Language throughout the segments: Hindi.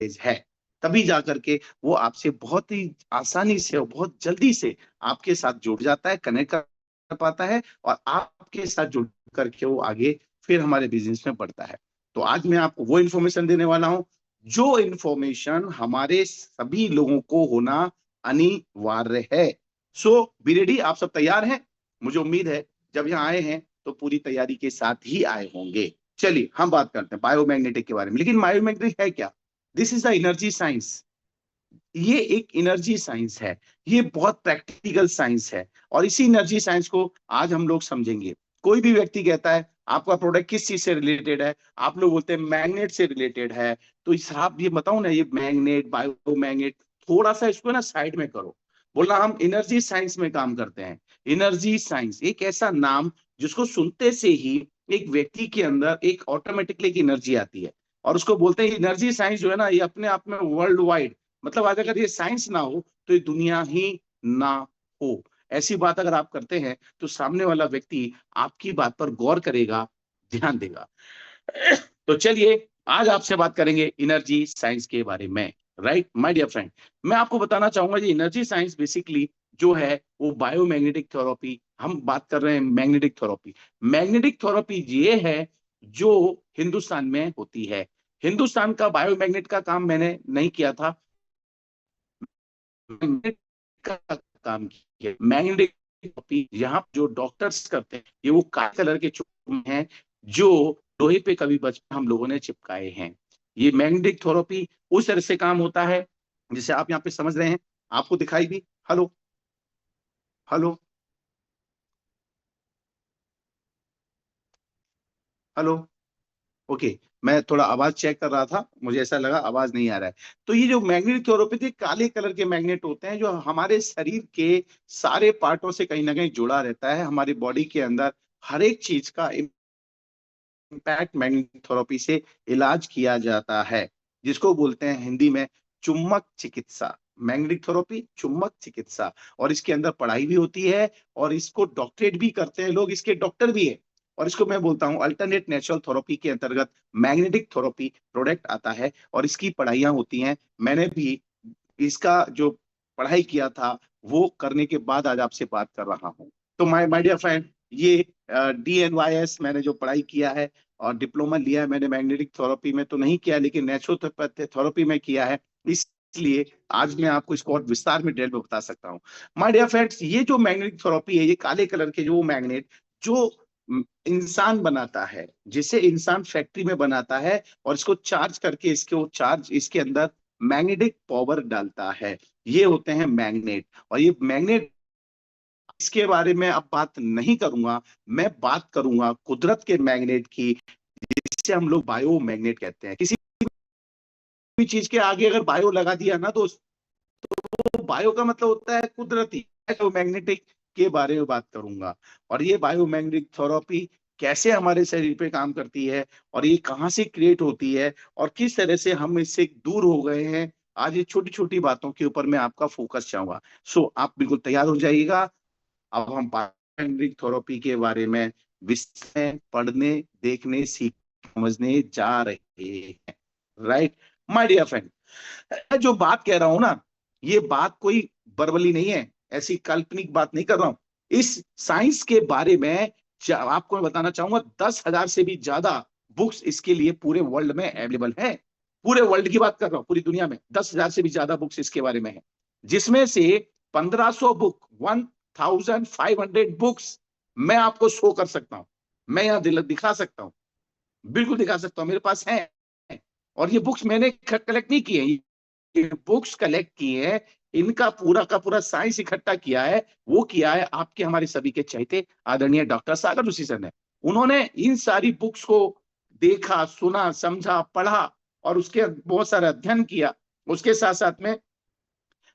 है, तभी जाकर के वो आपसे बहुत ही आसानी से और बहुत जल्दी से आपके साथ जुड़ जाता है, कनेक्ट कर पाता है, और आपके साथ जुड़ करके वो आगे फिर हमारे बिजनेस में बढ़ता है। तो आज मैं आपको वो इन्फॉर्मेशन देने वाला हूं, जो इन्फॉर्मेशन हमारे सभी लोगों को होना अनिवार्य है। सो बी रेडी, आप सब तैयार हैं? मुझे उम्मीद है जब यहाँ आए हैं तो पूरी तैयारी के साथ ही आए होंगे। चलिए हम बात करते हैं बायोमैग्नेटिक के बारे में। लेकिन बायोमैग्नेटिक है क्या? This is the energy science. ये एक एनर्जी साइंस है, ये बहुत प्रैक्टिकल साइंस है, और इसी एनर्जी साइंस को आज हम लोग समझेंगे। कोई भी व्यक्ति कहता है आपका प्रोडक्ट किस चीज से रिलेटेड है, आप लोग बोलते हैं मैग्नेट से रिलेटेड है। तो इस आप ये बताओ ना, ये मैग्नेट, बायोमैग्नेट, थोड़ा सा इसको ना साइड में करो, बोलना हम एनर्जी साइंस में काम करते हैं। एनर्जी साइंस एक ऐसा नाम जिसको सुनते से ही एक व्यक्ति के अंदर एक ऑटोमेटिकली एक एनर्जी आती है, और उसको बोलते हैं एनर्जी साइंस। जो है ना, ये अपने आप में वर्ल्ड वाइड, मतलब आज अगर ये साइंस ना हो तो ये दुनिया ही ना हो। ऐसी बात अगर आप करते हैं तो सामने वाला व्यक्ति आपकी बात पर गौर करेगा, ध्यान देगा। तो चलिए आज आपसे बात करेंगे एनर्जी साइंस के बारे में। राइट माय डियर फ्रेंड, मैं आपको बताना चाहूंगा ये एनर्जी साइंस बेसिकली जो है वो बायोमैग्नेटिक थेरेपी, हम बात कर रहे हैं मैग्नेटिक थेरेपी। मैग्नेटिक थेरेपी ये है जो हिंदुस्तान में होती है। हिंदुस्तान का बायोमैग्नेट का काम मैंने नहीं किया था, मैग्नेट का काम किया। मैग्नेटिक थेरेपी यहाँ जो डॉक्टर्स करते हैं, ये वो काले कलर के चूड़े हैं जो लोहे पे कभी बचपन हम लोगों ने चिपकाए हैं। ये मैग्नेटिक थेरेपी उस तरह से काम होता है जिसे आप यहाँ पे समझ रहे हैं, आपको दिखाई भी। Hello, hello, hello. ओके, मैं थोड़ा आवाज चेक कर रहा था, मुझे ऐसा लगा आवाज नहीं आ रहा है। तो ये जो मैग्नेटिक थेरेपी थी, काले कलर के मैग्नेट होते हैं जो हमारे शरीर के सारे पार्टों से कहीं ना कहीं जुड़ा रहता है। हमारी बॉडी के अंदर हर एक चीज का इम्पैक्ट मैग्नेटिक थेरेपी से इलाज किया जाता है, जिसको बोलते हैं हिंदी में चुम्बक चिकित्सा। मैग्नेटिक थेरेपी चुम्बक चिकित्सा, और इसके अंदर पढ़ाई भी होती है, और इसको डॉक्टरेट भी करते हैं लोग, इसके डॉक्टर भी है। और इसको मैं बोलता हूं अल्टरनेट नेचुरल थेरेपी के अंतर्गत मैग्नेटिक थेरेपी प्रोडक्ट आता है, और इसकी पढ़ाइयां होती हैं। मैंने भी इसका जो पढ़ाई किया था वो करने के बाद आज आपसे बात कर रहा हूँ। तो माय डियर फ्रेंड, ये DNYS मैंने जो पढ़ाई किया है और डिप्लोमा लिया है मैंने मैग्नेटिक थेरेपी में तो नहीं किया, लेकिन नेचुरोपैथी थेरेपी में किया है। इसलिए आज मैं आपको इसको और विस्तार में डिटेल में बता सकता हूँ। माय डियर फ्रेंड्स, ये जो मैग्नेटिक थेरेपी है, ये काले कलर के जो मैग्नेट जो इंसान बनाता है, जिसे इंसान फैक्ट्री में बनाता है, और इसको चार्ज करके इसको चार्ज इसके अंदर मैग्नेटिक पावर डालता है, ये होते हैं मैग्नेट। और ये मैग्नेट, इसके बारे में अब बात नहीं करूंगा, मैं बात करूंगा कुदरत के मैग्नेट की, जिसे हम लोग बायो मैग्नेट कहते हैं। किसी भी चीज के आगे अगर बायो लगा दिया ना दोस्त, तो बायो का मतलब होता है कुदरती। बायोमैग्नेटिक के बारे में बात करूंगा, और ये बायोमैग्नेटिक थेरेपी कैसे हमारे शरीर पे काम करती है, और ये कहाँ से क्रिएट होती है, और किस तरह से हम इससे दूर हो गए हैं। आज ये छोटी छोटी बातों के ऊपर मैं आपका फोकस चाहूंगा। सो आप बिल्कुल तैयार हो जाइएगा। अब हम बायोमैग्नेटिक थेरेपी के बारे में विस्तार में पढ़ने, देखने, सीख, समझने जा रहे हैं। राइट माय डियर फ्रेंड, मैं जो बात कह रहा हूं ना, ये बात कोई बरबली नहीं है, ऐसी काल्पनिक बात नहीं कर रहा हूं। इस साइंस के बारे में आपको मैं बताना चाहूंगा, 10,000 से भी ज्यादा बुक्स इसके लिए पूरे वर्ल्ड में अवेलेबल है। पूरे वर्ल्ड की बात कर रहा हूं, पूरी दुनिया में 10,000 से भी ज्यादा बुक्स इसके बारे में है, जिसमें से 1,500 बुक, 1,500 बुक्स मैं आपको शो कर सकता हूं। मैं यहां दिखा सकता हूं, बिल्कुल दिखा सकता हूं, मेरे पास है। और ये बुक्स मैंने कलेक्ट नहीं किए, ये बुक्स कलेक्ट किए हैं, इनका पूरा का पूरा साइंस इकट्ठा किया है, वो किया है आपके हमारे सभी के चहेते आदरणीय डॉक्टर सागर ऋषि सर ने। उन्होंने इन सारी बुक्स को देखा, सुना, समझा, पढ़ा, और उसके बहुत सारा अध्ययन किया। उसके साथ साथ में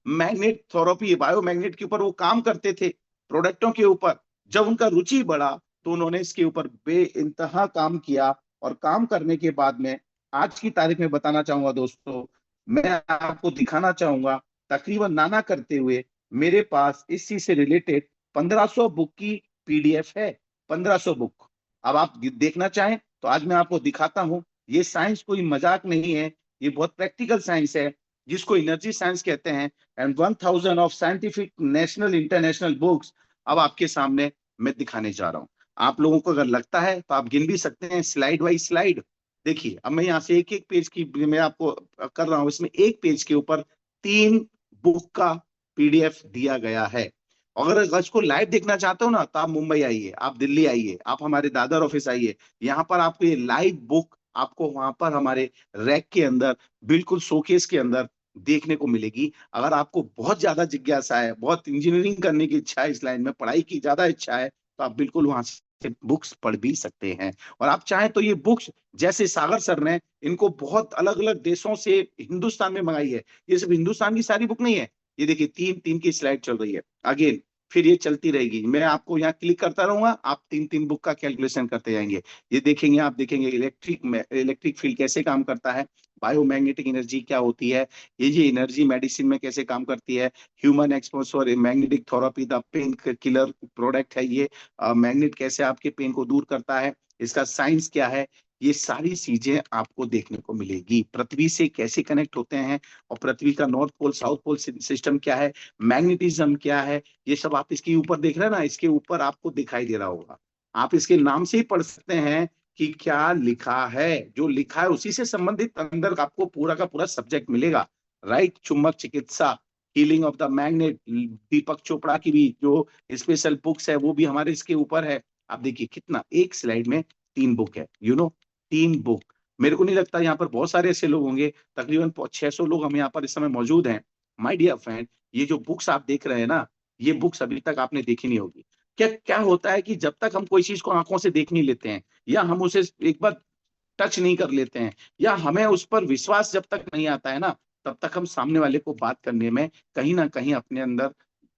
मैग्नेट थेरेपी, बायोमैग्नेट के ऊपर वो काम करते थे, प्रोडक्टों के ऊपर। जब उनका रुचि बढ़ा तो उन्होंने इसके ऊपर बेइंतहा काम किया, और काम करने के बाद में आज की तारीख में बताना चाहूंगा दोस्तों, मैं आपको दिखाना चाहूंगा तकरीबन नाना करते हुए, मेरे पास इस चीज से रिलेटेड 1,500 बुक की PDF है। 1,500 बुक। अब आप देखना चाहें तो आज मैं आपको दिखाता हूं। ये साइंस कोई मजाक नहीं है, ये बहुत प्रैक्टिकल साइंस है जिसको एनर्जी साइंस कहते हैं। And 1000 of scientific national international books अब आपके सामने मैं दिखाने जा रहा हूँ। आप लोगों को अगर लगता है तो आप गिन भी सकते हैं स्लाइड बाई स्लाइड। देखिए अब मैं यहाँ से एक एक पेज की मैं आपको कर रहा हूँ, इसमें एक पेज के ऊपर 3 बुक का पीडीएफ दिया गया है। अगर इसको लाइव देखना चाहते हो ना तो आप मुंबई आइए, आप दिल्ली आइए, आप हमारे दादर ऑफिस आइए। यहाँ पर आपको ये लाइव बुक आपको वहां पर हमारे रैक के अंदर बिल्कुल शोकेस के अंदर देखने को मिलेगी। अगर आपको बहुत ज्यादा जिज्ञासा है, बहुत इंजीनियरिंग करने की इच्छा है, इस लाइन में पढ़ाई की ज्यादा इच्छा है, तो आप बिल्कुल वहां से बुक्स पढ़ भी सकते हैं। और आप चाहें तो ये बुक्स जैसे सागर सर ने इनको बहुत अलग अलग देशों से हिंदुस्तान में मंगाई है। ये सिर्फ हिंदुस्तान की सारी बुक नहीं है। ये देखिए 3-3 की स्लाइड चल रही है अगेन, फिर ये चलती रहेगी। मैं आपको यहाँ क्लिक करता रहूंगा, आप 3-3 बुक का कैलकुलेशन करते जाएंगे। ये देखेंगे, आप देखेंगे इलेक्ट्रिक फील्ड कैसे काम करता है, बायोमैग्नेटिक एनर्जी क्या होती है, ये एनर्जी मेडिसिन में कैसे काम करती है, human exposure magnetic therapy the pain killer product है ये, मैग्नेट कैसे आपके पेन को दूर करता है, इसका साइंस क्या है, ये सारी चीजें आपको देखने को मिलेगी। पृथ्वी से कैसे कनेक्ट होते हैं, और पृथ्वी का north pole south pole system क्या है, मैग्नेटिज्म क्या है, ये सब आप इसके ऊपर देख रहे हैं ना, इसके ऊपर आपको दिखाई दे रहा होगा। आप इसके नाम से ही पढ़ सकते हैं कि क्या लिखा है। जो लिखा है उसी से संबंधित अंदर आपको पूरा का पूरा सब्जेक्ट मिलेगा। राइट, चुंबक चिकित्सा, हीलिंग ऑफ द मैग्नेट, दीपक चोपड़ा की भी जो स्पेशल बुक्स है वो भी हमारे इसके ऊपर है। आप देखिए कितना, एक स्लाइड में 3 बुक है, 3 बुक। मेरे को नहीं लगता यहाँ पर बहुत सारे ऐसे लोग होंगे, तकरीबन 600 लोग हम यहाँ पर इस समय मौजूद हैं। माय डियर फ्रेंड, ये जो बुक्स आप देख रहे हैं ना, ये बुक्स अभी तक आपने देखी नहीं होगी। क्या क्या होता है कि जब तक हम कोई चीज को आंखों से देख नहीं लेते हैं, या हम उसे एक बार टच नहीं कर लेते हैं, या हमें उस पर विश्वास जब तक नहीं आता है ना, तब तक हम सामने वाले को बात करने में कहीं ना कहीं अपने अंदर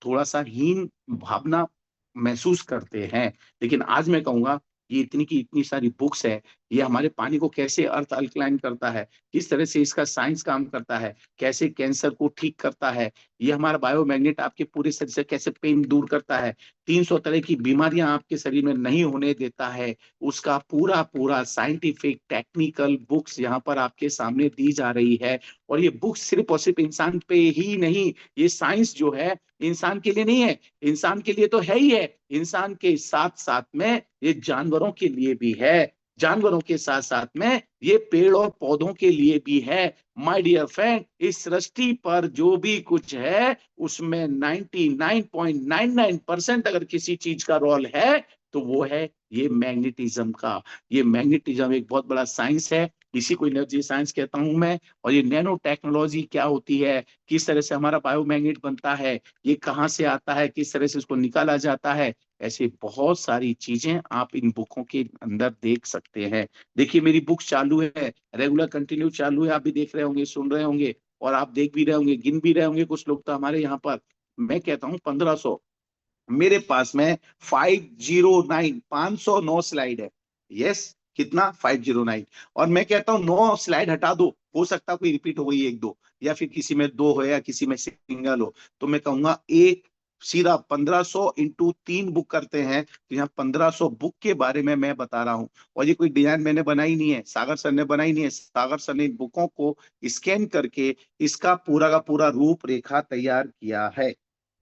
थोड़ा सा हीन भावना महसूस करते हैं। लेकिन आज मैं कहूंगा, ये इतनी की इतनी सारी बुक्स है, ये हमारे पानी को कैसे अर्थ अल्कलाइन करता है, किस तरह से इसका साइंस काम करता है, कैसे कैंसर को ठीक करता है, ये हमारा बायोमैग्नेट आपके पूरे शरीर से कैसे पेन दूर करता है, 300 तरह की बीमारियां आपके शरीर में नहीं होने देता है, उसका पूरा पूरा साइंटिफिक टेक्निकल बुक्स यहाँ पर आपके सामने दी जा रही है। और ये बुक्स सिर्फ और सिर्फ इंसान पे ही नहीं, ये साइंस जो है इंसान के लिए नहीं है, इंसान के लिए तो है ही है, इंसान के साथ साथ में ये जानवरों के लिए भी है, जानवरों के साथ साथ में ये पेड़ और पौधों के लिए भी है। माय डियर फ्रेंड, इस सृष्टि पर जो भी कुछ है उसमें 99.99% अगर किसी चीज का रोल है तो वो है ये मैग्नेटिज्म का। ये मैग्नेटिज्म एक बहुत बड़ा साइंस है, इसी को एनर्जी साइंस कहता हूं मैं। और ये नैनो टेक्नोलॉजी क्या होती है, किस तरह से हमारा बायोमैग्नेट बनता है, ये कहाँ से आता है, किस तरह से इसको निकाला जाता है, ऐसे बहुत सारी चीजें आप इन बुकों के अंदर देख सकते हैं। देखिए मेरी बुक चालू है, रेगुलर कंटिन्यू चालू है, आप भी देख रहे होंगे, सुन रहे होंगे, और आप देख भी रहे होंगे, गिन भी रहे होंगे कुछ लोग तो हमारे यहाँ पर। मैं कहता हूँ 1500, मेरे पास में 509 509 स्लाइड है। यस, कितना, 509। और मैं कहता हूं 9 स्लाइड हटा दो, हो सकता है कोई रिपीट हो गई एक दो, या फिर किसी में 2 हो या किसी में सिंगल हो, तो मैं कहूंगा एक सीधा 1500 इंटू 3 बुक करते हैं, तो यहाँ 1500 बुक के बारे में मैं बता रहा हूँ। और ये कोई डिजाइन मैंने बनाई नहीं है, सागर सर ने बनाई नहीं है, सागर सर ने बुकों को स्कैन करके इसका पूरा का पूरा रूपरेखा तैयार किया है।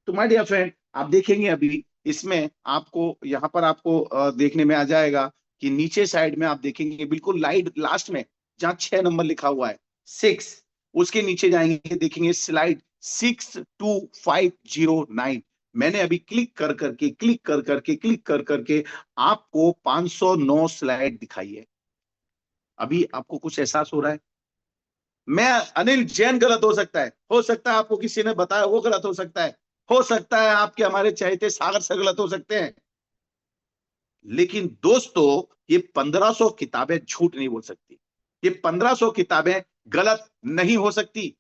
तो माय डियर फ्रेंड, आप देखेंगे अभी इसमें आपको यहाँ पर आपको देखने में आ जाएगा कि नीचे साइड में आप देखेंगे बिल्कुल लाइट लास्ट में जहाँ 6 नंबर लिखा हुआ है, 6, उसके नीचे जाएंगे देखेंगे स्लाइड 62509। मैंने अभी क्लिक कर करके आपको 509 स्लाइड दिखाई है। अभी आपको कुछ एहसास हो रहा है? मैं अनिल जैन गलत हो सकता है आपको किसी ने बताया वो गलत हो सकता है आपके हमारे चहेते सागर से गलत हो सकते हैं, लेकिन दोस्तों ये 1500 किताबें झूठ नहीं बोल सकती, ये 1500 किताबें गलत नहीं हो सकती,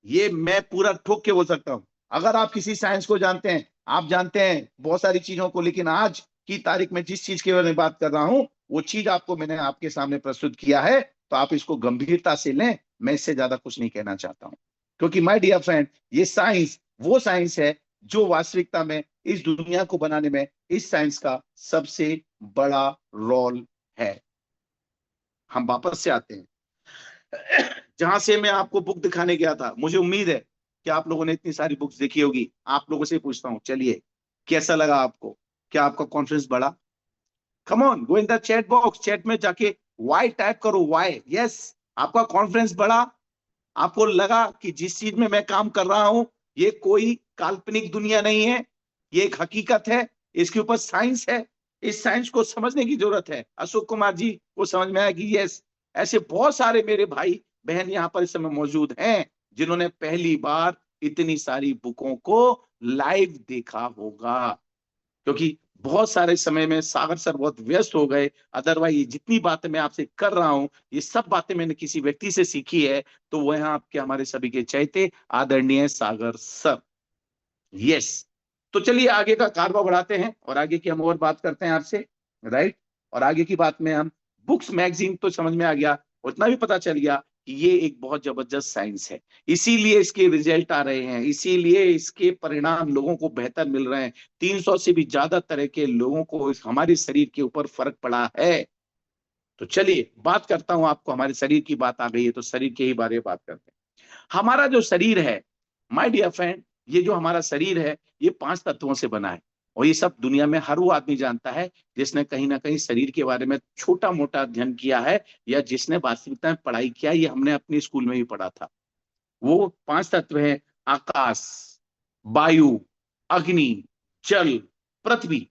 ये मैं पूरा ठोक के बोल सकता हूं। अगर आप किसी साइंस को जानते हैं, आप जानते हैं बहुत सारी चीजों को, लेकिन आज की तारीख में जिस चीज के बारे में बात कर रहा हूं वो चीज आपको मैंने आपके सामने प्रस्तुत किया है, तो आप इसको गंभीरता से लें। मैं इससे ज्यादा कुछ नहीं कहना चाहता हूं, क्योंकि माय डियर फ्रेंड, ये साइंस वो साइंस है जो वास्तविकता में इस दुनिया को बनाने में इस साइंस का सबसे बड़ा रोल है। हम वापस से आते हैं। जहां से मैं आपको बुक दिखाने गया था। मुझे उम्मीद है कि आप लोगों ने इतनी सारी बुक्स देखी होगी। आप लोगों से पूछता हूँ, चलिए, कैसा लगा आपको? क्या आपका कॉन्फिडेंस बढ़ा? Come on, go in the chat box, chat में जाके वाई टाइप करो, वाई। यस, आपका कॉन्फिडेंस बढ़ा? आपको लगा कि जिस चीज में मैं काम कर रहा हूं ये कोई काल्पनिक दुनिया नहीं है, ये एक हकीकत है, इसके ऊपर साइंस है, इस साइंस को समझने की जरूरत है। अशोक कुमार जी को समझ में आया कि यस, ऐसे बहुत सारे मेरे भाई बहन यहाँ पर इस समय मौजूद हैं जिन्होंने पहली बार इतनी सारी बुकों को लाइव देखा होगा। क्योंकि बहुत सारे समय में सागर सर बहुत व्यस्त हो गए, अदरवाइज ये जितनी बातें मैं आपसे कर रहा हूं ये सब बातें मैंने किसी व्यक्ति से सीखी है, तो वह आपके हमारे सभी के चैते आदरणीय सागर सर। यस। तो चलिए आगे का कारवा बढ़ाते हैं और आगे की हम और बात करते हैं आपसे, राइट। और आगे की बात में हम बुक्स मैगजीन तो समझ में आ गया, उतना भी पता चल गया कि ये एक बहुत जबरदस्त साइंस है, इसीलिए इसके रिजल्ट आ रहे हैं, इसीलिए इसके परिणाम लोगों को बेहतर मिल रहे हैं। 300 से भी ज्यादा तरह के लोगों को हमारे शरीर के ऊपर फर्क पड़ा है। तो चलिए बात करता हूं आपको, हमारे शरीर की बात आ गई है तो शरीर के ही बारे में बात करते हैं। हमारा जो शरीर है, माय डियर फ्रेंड, ये जो हमारा शरीर है ये 5 तत्वों से बना है। और ये सब दुनिया में हर वो आदमी जानता है जिसने कहीं ना कहीं शरीर के बारे में छोटा मोटा अध्ययन किया है, या जिसने वास्तविकता में पढ़ाई किया। ये हमने अपने स्कूल में भी पढ़ा था। वो 5 तत्व हैं: आकाश, वायु, अग्नि, जल, पृथ्वी।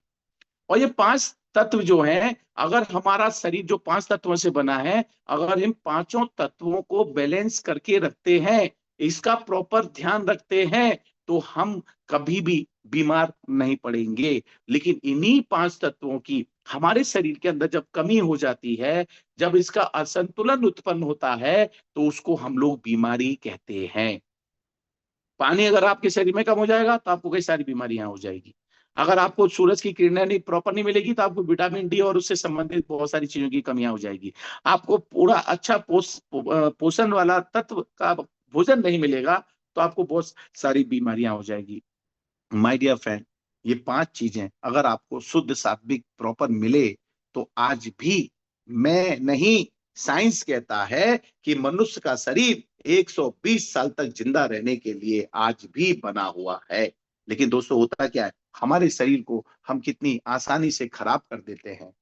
और ये 5 तत्व जो हैं, अगर हमारा शरीर जो 5 तत्वों से बना है, अगर इन पांचों तत्वों को बैलेंस करके रखते हैं, इसका प्रॉपर ध्यान रखते हैं, तो हम कभी भी बीमार नहीं पड़ेंगे। लेकिन इन्हीं 5 तत्वों की हमारे शरीर के अंदर जब कमी हो जाती है, जब इसका असंतुलन उत्पन्न होता है, तो उसको हम लोग बीमारी कहते हैं। पानी अगर आपके शरीर में कम हो जाएगा तो आपको कई सारी बीमारियां हो जाएगी। अगर आपको सूरज की किरणें नहीं प्रॉपर नहीं मिलेगी तो आपको विटामिन डी और उससे संबंधित बहुत सारी चीजों की कमियां हो जाएगी। आपको पूरा अच्छा पोषण वाला तत्व का भोजन नहीं मिलेगा तो आपको बहुत सारी बीमारियां हो जाएगी। माय डियर फ्रेंड, ये 5 चीजें अगर आपको शुद्ध सात्विक प्रॉपर मिले, तो आज भी मैं नहीं, साइंस कहता है कि मनुष्य का शरीर 120 साल तक जिंदा रहने के लिए आज भी बना हुआ है। लेकिन दोस्तों होता क्या है, हमारे शरीर को हम कितनी आसानी से खराब कर देते हैं।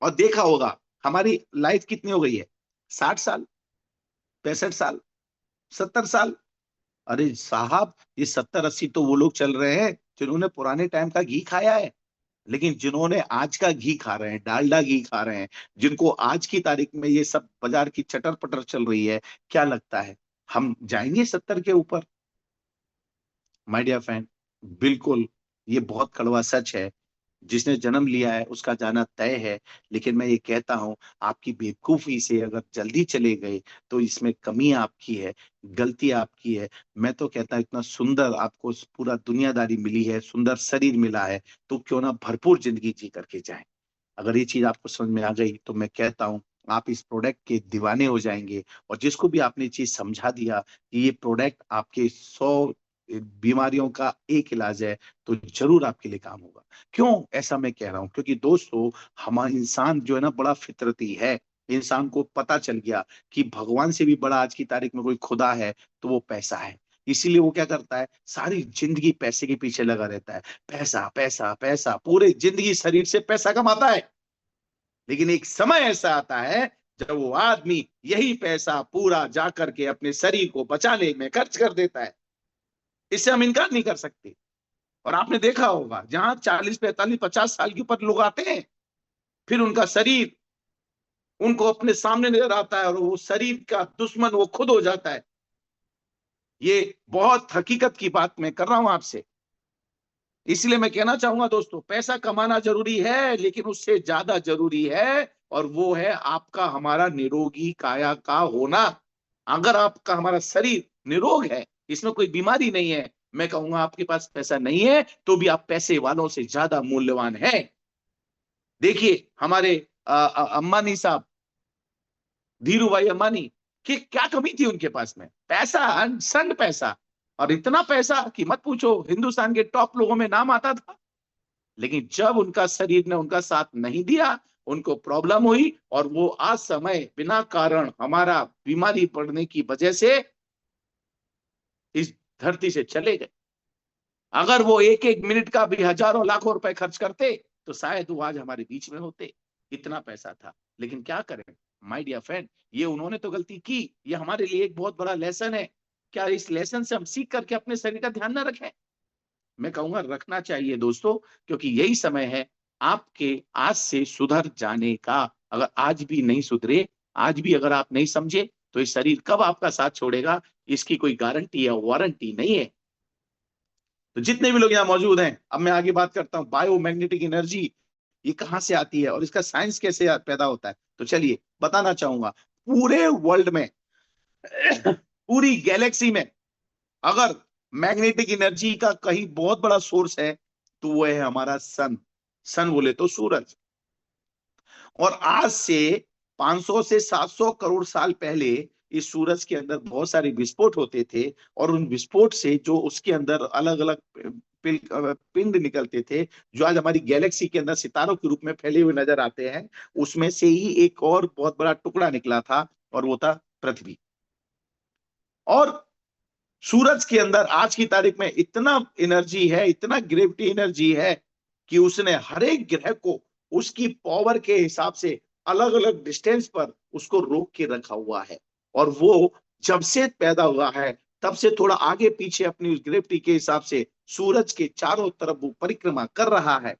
और देखा होगा हमारी लाइफ कितनी हो गई है, 60 साल, 65 साल, 70 साल। अरे साहब, ये 70-80 तो वो लोग चल रहे हैं जिन्होंने पुराने टाइम का घी खाया है। लेकिन जिन्होंने आज का घी खा रहे हैं, डालडा घी खा रहे हैं, जिनको आज की तारीख में ये सब बाजार की चटर पटर चल रही है, क्या लगता है हम जाएंगे 70 के ऊपर? माय डियर फ्रेंड, बिल्कुल, ये बहुत कड़वा सच है। जिसने जन्म लिया है उसका जाना तय है। लेकिन मैं ये कहता हूं, आपकी बेवकूफी से अगर जल्दी चले गए तो इसमें कमी आपकी है, गलती आपकी है। मैं तो कहता हूं इतना सुंदर आपको पूरा दुनियादारी मिली है, सुंदर शरीर मिला है, तो क्यों ना भरपूर जिंदगी जी करके जाए। अगर ये चीज आपको समझ में आ गई तो मैं कहता हूं आप इस प्रोडक्ट के दीवाने हो जाएंगे। और जिसको भी आपने चीज समझा दिया कि ये प्रोडक्ट आपके 100 बीमारियों का एक इलाज है, तो जरूर आपके लिए काम होगा। क्यों ऐसा मैं कह रहा हूं? क्योंकि दोस्तों, हमारा इंसान जो है ना बड़ा फितरती है। इंसान को पता चल गया कि भगवान से भी बड़ा आज की तारीख में कोई खुदा है तो वो पैसा है। इसीलिए वो क्या करता है, सारी जिंदगी पैसे के पीछे लगा रहता है। पैसा पैसा पैसा, पूरे जिंदगी शरीर से पैसा कमाता है। लेकिन एक समय ऐसा आता है जब वो आदमी यही पैसा पूरा जाकर के अपने शरीर को बचाने में खर्च कर देता है। इससे हम इनकार नहीं कर सकते। और आपने देखा होगा जहां 40, 45, 50 साल के ऊपर लोग आते हैं, फिर उनका शरीर उनको अपने सामने नजर आता है और वो शरीर का दुश्मन वो खुद हो जाता है। ये बहुत हकीकत की बात मैं कर रहा हूं आपसे। इसलिए मैं कहना चाहूंगा दोस्तों, पैसा कमाना जरूरी है लेकिन उससे ज्यादा जरूरी है, और वो है आपका हमारा निरोगी काया का होना। अगर आपका हमारा शरीर निरोग है, इसमें कोई बीमारी नहीं है, मैं कहूंगा आपके पास पैसा नहीं है तो भी आप पैसे वालों से ज्यादा मूल्यवान हैं। देखिए हमारे अंबानी साहब, धीरू भाई अंबानी, कि क्या कमी थी उनके पास में? पैसा, अनसंड पैसा। और इतना पैसा कि मत पूछो, हिंदुस्तान के टॉप लोगों में नाम आता था। लेकिन जब उनका शरीर ने उनका साथ नहीं दिया, उनको प्रॉब्लम हुई और वो आज समय बिना कारण हमारा बीमारी पड़ने की वजह से इस धरती से चले गए। अगर वो एक एक मिनट का भी हजारों लाखों रुपए खर्च करते तो शायद वो आज हमारे बीच में होते। इतना पैसा था, लेकिन क्या करें माय डियर फ्रेंड, ये उन्होंने तो गलती की। ये हमारे लिए एक बहुत बड़ा लेसन है। क्या इस लेसन से हम सीख करके अपने शरीर का ध्यान न रखें? मैं कहूंगा रखना चाहिए दोस्तों, क्योंकि यही समय है आपके आज से सुधर जाने का। अगर आज भी नहीं सुधरे, आज भी अगर आप नहीं समझे, तो ये शरीर कब आपका साथ छोड़ेगा, इसकी कोई गारंटी या वारंटी नहीं है। तो जितने भी लोग यहाँ मौजूद हैं, अब मैं आगे बात करता हूँ बायोमैग्नेटिक एनर्जी ये कहां से आती है और इसका साइंस कैसे पैदा होता है। तो चलिए बताना चाहूंगा, पूरे वर्ल्ड में पूरी गैलेक्सी में अगर मैग्नेटिक एनर्जी का कहीं बहुत बड़ा सोर्स है तो वो है हमारा सन। सन बोले तो सूरज। और आज से 500 से 700 करोड़ साल पहले इस सूरज के अंदर बहुत सारे विस्फोट होते थे, और उन विस्फोट से जो उसके अंदर अलग अलग पिंड निकलते थे, जो आज हमारी गैलेक्सी के अंदर सितारों के रूप में फैले हुए नजर आते हैं, उसमें से ही एक और बहुत बड़ा टुकड़ा निकला था, और वो था पृथ्वी। और सूरज के अंदर आज की तारीख में इतना एनर्जी है, इतना ग्रेविटी एनर्जी है कि उसने हर एक ग्रह को उसकी पावर के हिसाब से अलग अलग डिस्टेंस पर उसको रोक के रखा हुआ है। और वो जब से पैदा हुआ है तब से थोड़ा आगे पीछे अपनी उस ग्रेविटी के हिसाब से सूरज के चारों तरफ वो परिक्रमा कर रहा है,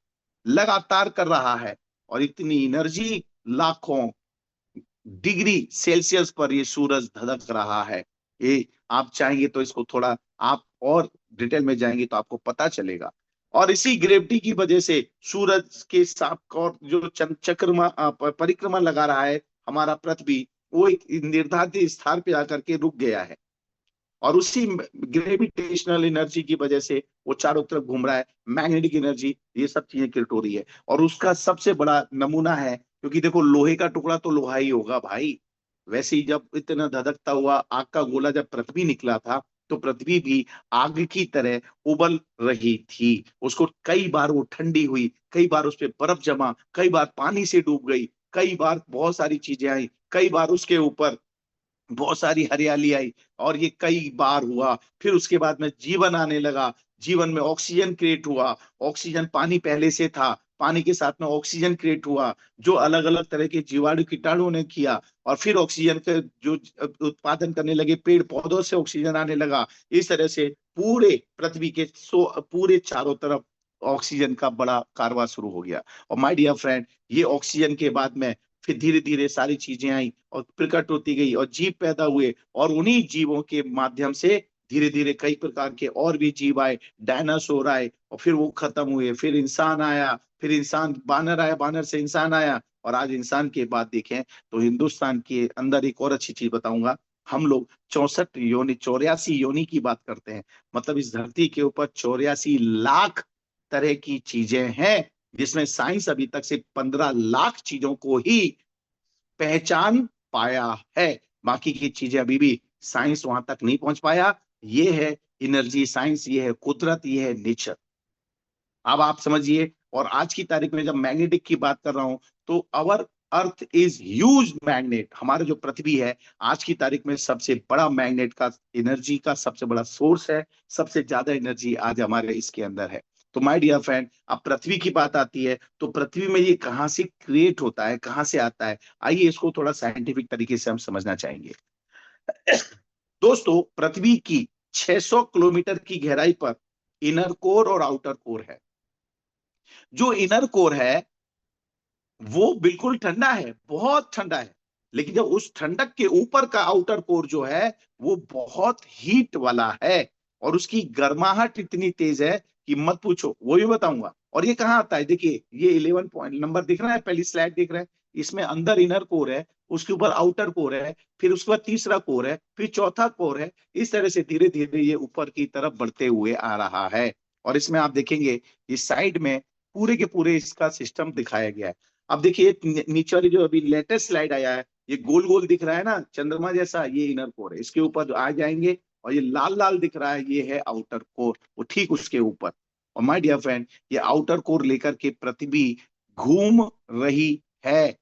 लगातार कर रहा है। और इतनी एनर्जी, लाखों डिग्री सेल्सियस पर ये सूरज धधक रहा है। ये आप चाहेंगे तो इसको थोड़ा आप और डिटेल में जाएंगे तो आपको पता चलेगा। और इसी ग्रेविटी की वजह से सूरज के साथ और जो चक्रमा परिक्रमा लगा रहा है हमारा पृथ्वी, वो एक निर्धारित स्थान पे आकर के रुक गया है। और उसी ग्रेविटेशनल एनर्जी की वजह से वो चारों तरफ घूम रहा है। मैग्नेटिक एनर्जी, ये सब चीजें क्रिएट हो रही है। और उसका सबसे बड़ा नमूना है, क्योंकि देखो लोहे का टुकड़ा तो लोहा ही होगा भाई। वैसे ही जब इतना धधकता हुआ आग का गोला जब पृथ्वी निकला था, तो पृथ्वी भी आग की तरह उबल रही थी। उसको कई बार वो ठंडी हुई, कई बार उस पर बर्फ जमा, कई बार पानी से डूब गई, कई बार बहुत सारी चीजें आई, कई बार उसके ऊपर बहुत सारी हरियाली आई। और ये कई बार हुआ। फिर उसके बाद में जीवन आने लगा। जीवन में ऑक्सीजन क्रिएट हुआ। ऑक्सीजन, पानी पहले से था, पानी के साथ में ऑक्सीजन क्रिएट हुआ, जो अलग अलग तरह के जीवाणु कीटाणु ने किया। और फिर ऑक्सीजन के जो उत्पादन करने लगे, पेड़ पौधों से ऑक्सीजन आने लगा। इस तरह से पूरे पृथ्वी के पूरे चारों तरफ ऑक्सीजन का बड़ा कारवां शुरू हो गया। और माय डियर फ्रेंड, ये ऑक्सीजन के बाद में फिर धीरे धीरे सारी चीजें आई और प्रकट होती गई, और जीव पैदा हुए। और उन्हीं जीवों के माध्यम से धीरे धीरे कई प्रकार के और भी जीव आए, डायनासोर आए, और फिर वो खत्म हुए। फिर इंसान आया, फिर इंसान, बानर आया, बानर से इंसान आया। और आज इंसान के बाद देखें तो हिंदुस्तान के अंदर एक और अच्छी चीज बताऊंगा। हम लोग 64 योनि, 84 योनि की बात करते हैं। मतलब इस धरती के ऊपर 84 लाख तरह की चीजें हैं, जिसमें साइंस अभी तक से 15 लाख चीजों को ही पहचान पाया है। बाकी की चीजें अभी भी साइंस वहां तक नहीं पहुंच पाया। ये है एनर्जी साइंस, ये है कुदरत, ये है नेचर। अब आप समझिए। और आज की तारीख में जब मैग्नेटिक की बात कर रहा हूं, तो अवर अर्थ इज ह्यूज मैग्नेट। हमारा जो पृथ्वी है आज की तारीख में सबसे बड़ा मैग्नेट का, एनर्जी का सबसे बड़ा सोर्स है। सबसे ज्यादा एनर्जी आज हमारे इसके अंदर है। तो माय डियर फ्रेंड, अब पृथ्वी की बात आती है, तो पृथ्वी में ये कहां से क्रिएट होता है, कहां से आता है? आइए इसको थोड़ा साइंटिफिक तरीके से हम समझना चाहेंगे। दोस्तों, पृथ्वी की 600 किलोमीटर की गहराई पर इनर कोर और आउटर कोर है। जो इनर कोर है वो बिल्कुल ठंडा है, बहुत ठंडा है। लेकिन जब उस ठंडक के ऊपर का आउटर कोर जो है वो बहुत हीट वाला है, और उसकी गर्माहट इतनी तेज है कि मत पूछो, वो भी बताऊंगा। और ये कहाँ आता है? देखिए, ये 11 पॉइंट नंबर दिख रहा है, पहली स्लाइड दिख रहा है। इसमें अंदर इनर कोर है, उसके ऊपर आउटर कोर है, फिर उसके बाद तीसरा कोर है, फिर चौथा कोर है। इस तरह से धीरे धीरे ये ऊपर की तरफ बढ़ते हुए आ रहा है। और इसमें आप देखेंगे इस साइड में पूरे के पूरे इसका सिस्टम दिखाया गया है। अब देखिए नीचे वाली जो अभी लेटेस्ट स्लाइड आया है, ये गोल गोल दिख रहा है ना चंद्रमा जैसा, ये इनर कोर है। इसके ऊपर जो आ जाएंगे, और ये लाल लाल दिख रहा है, ये है आउटर कोर, वो ठीक उसके ऊपर। और माय डियर फ्रेंड, ये आउटर कोर लेकर के पृथ्वी घूम रही है।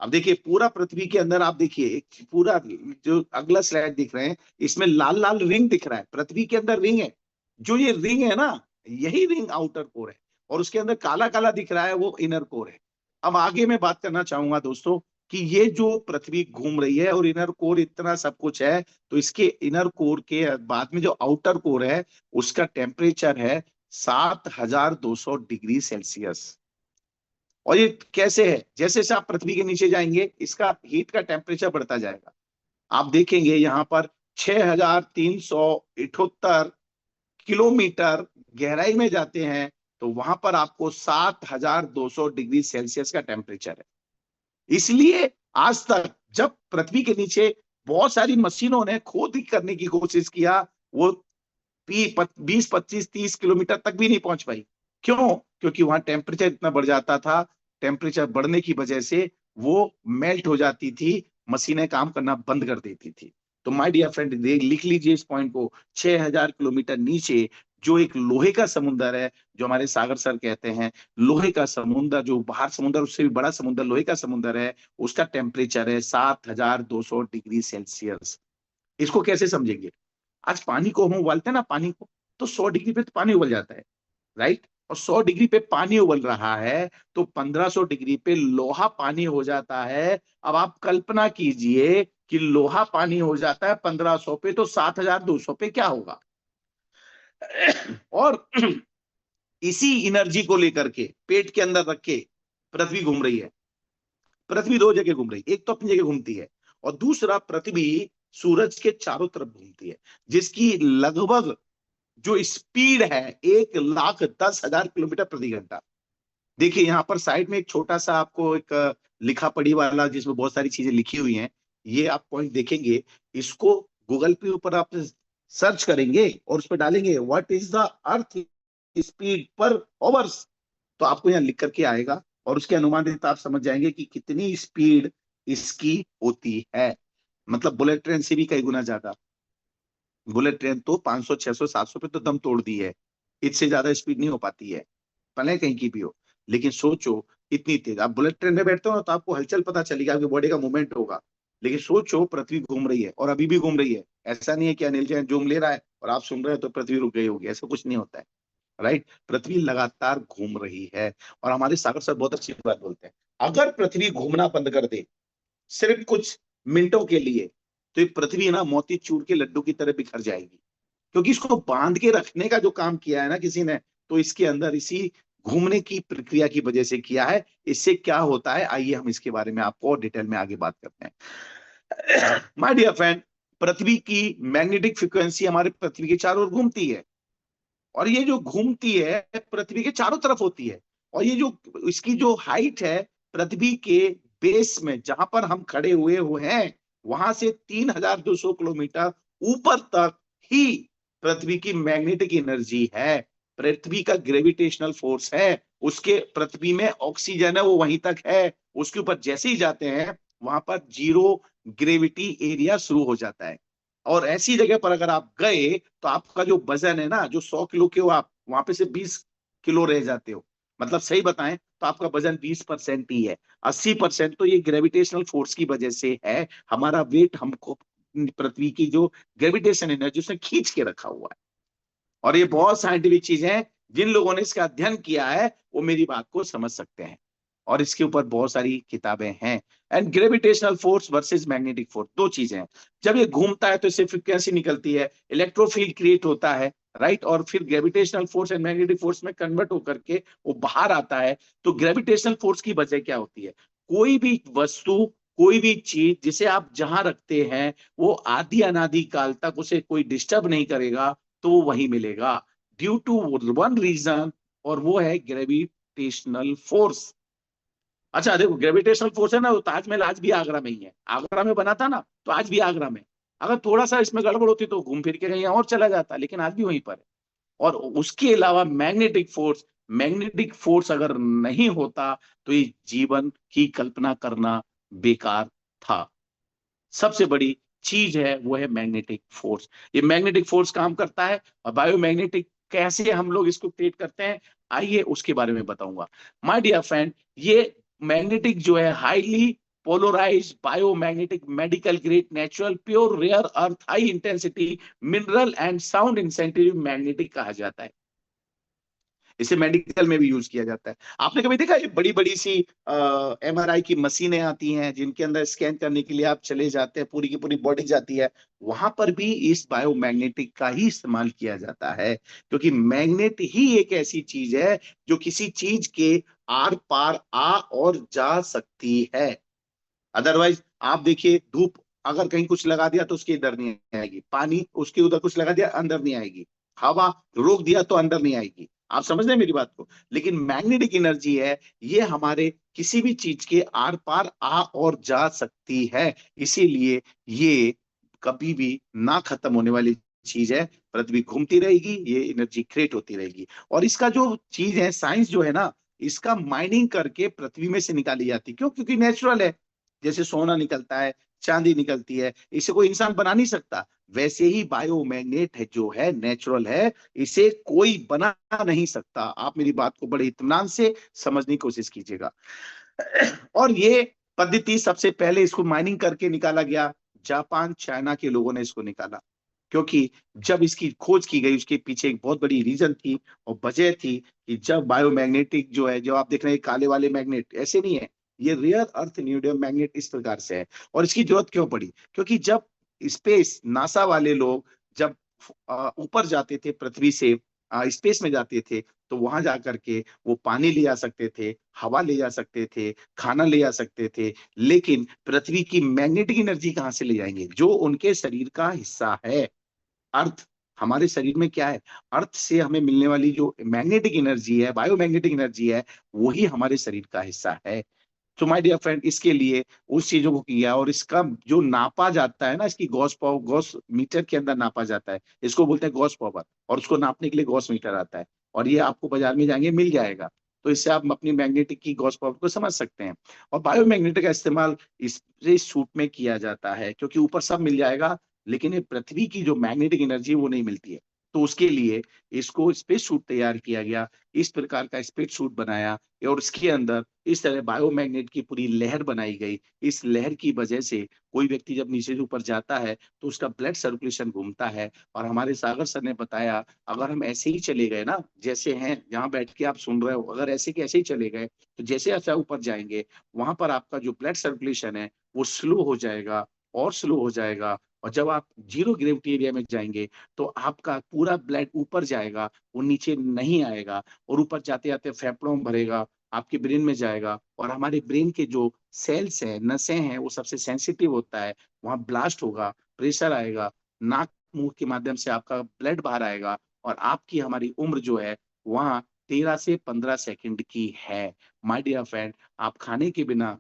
अब देखिए पूरा पृथ्वी के अंदर आप देखिए एक पूरा, जो अगला स्लाइड दिख रहे हैं इसमें लाल लाल रिंग दिख रहा है, पृथ्वी के अंदर रिंग है। जो ये रिंग है ना, यही रिंग आउटर कोर है, और उसके अंदर काला काला दिख रहा है वो इनर कोर है। अब आगे मैं बात करना चाहूंगा दोस्तों कि ये जो पृथ्वी घूम रही है और इनर कोर इतना सब कुछ है, तो इसके इनर कोर के बाद में जो आउटर कोर है उसका टेम्परेचर है 7200 डिग्री सेल्सियस। और ये कैसे है, जैसे जैसे आप पृथ्वी के नीचे जाएंगे इसका हीट का टेम्परेचर बढ़ता जाएगा। आप देखेंगे यहाँ पर 6378 किलोमीटर गहराई में जाते हैं तो वहां पर आपको 7200 डिग्री सेल्सियस का टेम्परेचर है। इसलिए आज तक जब पृथ्वी के नीचे बहुत सारी मशीनों ने खोद करने की कोशिश किया, वो 20 25 30 किलोमीटर तक भी नहीं पहुंच पाई। क्यों? क्योंकि वहां टेम्परेचर इतना बढ़ जाता था, टेम्परेचर बढ़ने की वजह से वो मेल्ट हो जाती थी, मशीनें काम करना बंद कर देती थी। तो माय डियर फ्रेंड लिख लीजिए इस पॉइंट को, 6000 किलोमीटर नीचे जो एक लोहे का समुद्र है, जो हमारे सागर सर कहते हैं लोहे का समुद्र, जो बाहर समुद्र उससे भी बड़ा समुद्र लोहे का समुद्र है, उसका टेम्परेचर है 7200 डिग्री सेल्सियस। इसको कैसे समझेंगे? आज पानी को हम उबालते हैं ना, पानी को, तो 100 डिग्री पे तो पानी उबल जाता है, राइट? और 100 डिग्री पे पानी उबल रहा है तो 1500 डिग्री पे लोहा पानी हो जाता है। अब आप कल्पना कीजिए कि लोहा पानी हो जाता है 1500 पे, तो 7200 पे क्या होगा? और इसी एनर्जी को लेकर के पेट के अंदर रख के पृथ्वी घूम रही है। पृथ्वी दो जगह घूम रही है, एक तो अपनी जगह घूमती है और दूसरा पृथ्वी सूरज के चारों तरफ घूमती है, जिसकी लगभग जो स्पीड है 1,10,000 किलोमीटर प्रति घंटा। देखिए यहाँ पर साइड में एक छोटा सा आपको एक लिखा पढ़ी वाला जिसमें बहुत सारी चीजें लिखी हुई हैं, ये आप पॉइंट देखेंगे। इसको गूगल पे ऊपर आप सर्च करेंगे और उस पर डालेंगे what is the earth speed पर आवर्स, तो आपको यहाँ लिख करके आएगा और उसके अनुमानित आप समझ जाएंगे कि कितनी स्पीड इसकी होती है। मतलब बुलेट ट्रेन से भी कई गुना ज्यादा। बुलेट ट्रेन तो 500 600 700 पे तो दम तोड़ दी है, इससे ज्यादा स्पीड नहीं हो पाती है, भले कहीं की भी हो। लेकिन सोचो इतनी तेज, आप बुलेट ट्रेन में बैठते हो ना तो आपको हलचल पता चलेगा, आपकी बॉडी का मूवमेंट होगा। लेकिन सोचो पृथ्वी घूम रही है और अभी भी घूम रही है। ऐसा नहीं है कि अनिल जैन जूम ले रहा है और आप सुन रहे हो तो पृथ्वी रुक गई होगी, ऐसा कुछ नहीं होता है, राइट? पृथ्वी लगातार घूम रही है। और हमारे सागर सर बहुत अच्छी बात बोलते हैं, अगर पृथ्वी घूमना बंद कर दे सिर्फ कुछ मिनटों के लिए, तो ये पृथ्वी ना मोती चूर के लड्डू की तरह बिखर जाएगी। क्योंकि इसको बांध के रखने का जो काम किया है ना किसी ने, तो इसके अंदर इसी घूमने की प्रक्रिया की वजह से किया है। इससे क्या होता है, आइए हम इसके बारे में आपको और डिटेल में आगे बात करते हैं। माय डियर फ्रेंड, पृथ्वी की मैग्नेटिक फ्रीक्वेंसी हमारे पृथ्वी के चारों ओर घूमती है, और ये जो घूमती है पृथ्वी के चारों तरफ होती है। और ये जो इसकी जो हाइट है पृथ्वी के बेस में जहां पर हम खड़े हुए हैं, वहां से 3200 किलोमीटर ऊपर तक ही पृथ्वी की मैग्नेटिक एनर्जी है, पृथ्वी का ग्रेविटेशनल फोर्स है। उसके पृथ्वी में ऑक्सीजन है वो वहीं तक है, उसके ऊपर जैसे ही जाते हैं वहां पर जीरो ग्रेविटी एरिया शुरू हो जाता है। और ऐसी जगह पर अगर आप गए तो आपका जो वजन है ना, जो 100 किलो के हो आप, वहां पे से 20 किलो रह जाते हो। मतलब सही बताएं तो आपका वजन 20% ही है, 80% तो ये ग्रेविटेशनल फोर्स की वजह से है। हमारा वेट हमको पृथ्वी की जो ग्रेविटेशन एनर्जी उसने खींच के रखा हुआ है। और ये बहुत साइंटिफिक चीज है, जिन लोगों ने इसका अध्ययन किया है वो मेरी बात को समझ सकते हैं। और इसके ऊपर बहुत सारी किताबें हैं। And gravitational force versus magnetic force दो चीजें हैं। जब ये घूमता है तो इससे फ्रीक्वेंसी निकलती है, इलेक्ट्रोफील्ड क्रिएट होता है, राइट? और फिर gravitational force and magnetic force में कन्वर्ट होकर के वो बाहर आता है। तो ग्रेविटेशनल फोर्स की वजह क्या होती है? कोई भी वस्तु, कोई भी चीज जिसे आप जहां रखते हैं वो आदि अनादि काल तक उसे कोई डिस्टर्ब नहीं करेगा, तो वो वही मिलेगा ड्यू टू वन रीजन, और वो है ग्रेविटेशनल फोर्स। अच्छा देखो, ग्रेविटेशनल फोर्स है ना, तो ताजमहल आज भी आगरा में ही है, आगरा में बना था ना तो आज भी आगरा में। अगर थोड़ा सा इसमें गड़बड़ होती तो घूम फिर के कहीं और चला जाता, लेकिन आज भी वहीं पर है। और उसके अलावा मैग्नेटिक फोर्स, मैग्नेटिक फोर्स अगर नहीं होता तो ये जीवन की कल्पना करना बेकार था। सबसे बड़ी चीज है वो है मैग्नेटिक फोर्स। ये मैग्नेटिक फोर्स काम करता है और बायोमैग्नेटिक कैसे हम लोग इसको क्रिएट करते हैं, आइए उसके बारे में बताऊंगा। माय डियर फ्रेंड, ये मैग्नेटिक जो है highly polarised biomagnetic medical grade natural pure rare earth high intensity mineral and sound insensitive magnetic कहा जाता है। इसे मेडिकल में भी यूज किया जाता है। आपने कभी देखा ये बड़ी बड़ी सी MRI की मशीनें आती हैं जिनके अंदर स्कैन करने के लिए आप चले जाते हैं, पूरी की पूरी बॉडी जाती है, वहां पर भी इस बायोमैग्नेटिक का ही इस्तेमाल किया जाता है, क्योंकि मैग्नेट ही एक ऐसी चीज है जो किसी चीज के आर पार आ और जा सकती है। अदरवाइज आप देखिए, धूप अगर कहीं कुछ लगा दिया तो उसके इधर नहीं आएगी, पानी उसके उधर कुछ लगा दिया अंदर नहीं आएगी, हवा रोक दिया तो अंदर नहीं आएगी। आप समझ रहे हैं मेरी बात को? लेकिन मैग्नेटिक एनर्जी है, ये हमारे किसी भी चीज के आर पार आ और जा सकती है। इसीलिए ये कभी भी ना खत्म होने वाली चीज है, पृथ्वी घूमती रहेगी, ये एनर्जी क्रिएट होती रहेगी। और इसका जो चीज है, साइंस जो है ना, इसका माइनिंग करके पृथ्वी में से निकाली जाती है। क्यों? क्योंकि नेचुरल है। जैसे सोना निकलता है, चांदी निकलती है, इसे कोई इंसान बना नहीं सकता, वैसे ही बायोमैग्नेट है जो है नेचुरल है, इसे कोई बना नहीं सकता। आप मेरी बात को बड़े इत्मीनान से समझने की कोशिश कीजिएगा। और ये पद्धति सबसे पहले इसको माइनिंग करके निकाला गया, जापान चाइना के लोगों ने इसको निकाला। क्योंकि जब इसकी खोज की गई उसके पीछे एक बहुत बड़ी रीजन थी और वजह थी कि जब बायोमैग्नेटिक जो है, जो आप देख रहे हैं काले वाले मैग्नेट ऐसे नहीं है, ये रियर अर्थ न्यूडियम मैग्नेट इस प्रकार से है। और इसकी जरूरत क्यों पड़ी? क्योंकि जब स्पेस नासा वाले लोग जब ऊपर जाते थे, पृथ्वी से स्पेस में जाते थे, तो वहां जाकर के वो पानी ले जा सकते थे, हवा ले जा सकते थे, खाना ले जा सकते थे, लेकिन पृथ्वी की मैग्नेटिक एनर्जी कहाँ से ले जाएंगे, जो उनके शरीर का हिस्सा है। अर्थ, हमारे शरीर में क्या है, अर्थ से हमें मिलने वाली जो मैग्नेटिक एनर्जी है, बायोमैग्नेटिक एनर्जी है, वही हमारे शरीर का हिस्सा है। तो माय डियर फ्रेंड, इसके लिए उस चीजों को किया, और इसका जो नापा जाता है ना, इसकी गॉस पावर, गॉस मीटर के अंदर नापा जाता है, इसको बोलते हैं गॉस पावर, और उसको नापने के लिए गॉस मीटर आता है, और ये आपको बाजार में जाएंगे मिल जाएगा। तो इससे आप अपनी मैग्नेटिक की गॉस पावर को समझ सकते हैं। और बायोमैग्नेटिक का इस्तेमाल स्पेस सूट में किया जाता है, क्योंकि ऊपर सब मिल जाएगा, लेकिन ये पृथ्वी की जो मैग्नेटिक एनर्जी है वो नहीं मिलती है। तो उसके लिए इसको स्पेस सूट तैयार किया गया, इस प्रकार का स्पेस सूट बनाया, और उसके अंदर इस तरह बायोमैग्नेट की पूरी लहर बनाई गई। इस लहर की वजह से कोई व्यक्ति जब नीचे से ऊपर जाता है तो उसका ब्लड सर्कुलेशन घूमता है। और हमारे सागर सर ने बताया, अगर हम ऐसे ही चले गए ना, जैसे हैं जहां बैठ के आप सुन रहे हो, अगर ऐसे के ऐसे ही चले गए, तो जैसे ऐसा ऊपर जाएंगे, वहां पर आपका जो ब्लड सर्कुलेशन है वो स्लो हो जाएगा, और स्लो हो जाएगा। और जब आप जीरो ग्रेविटी एरिया में जाएंगे, तो आपका पूरा ब्लड ऊपर जाएगा, वो नीचे नहीं आएगा, और ऊपर जाते जाते फेफड़ों में भरेगा, आपके ब्रेन में जाएगा, और हमारे ब्रेन के जो सेल्स हैं, नसें हैं, वो सबसे सेंसिटिव होता है, वहां ब्लास्ट होगा, प्रेशर आएगा, नाक मुंह के माध्यम से आपका ब्लड बाहर आएगा, और आपकी हमारी उम्र जो है वहां 13 से 15 सेकंड की है। माय डियर फ्रेंड, आप खाने के बिना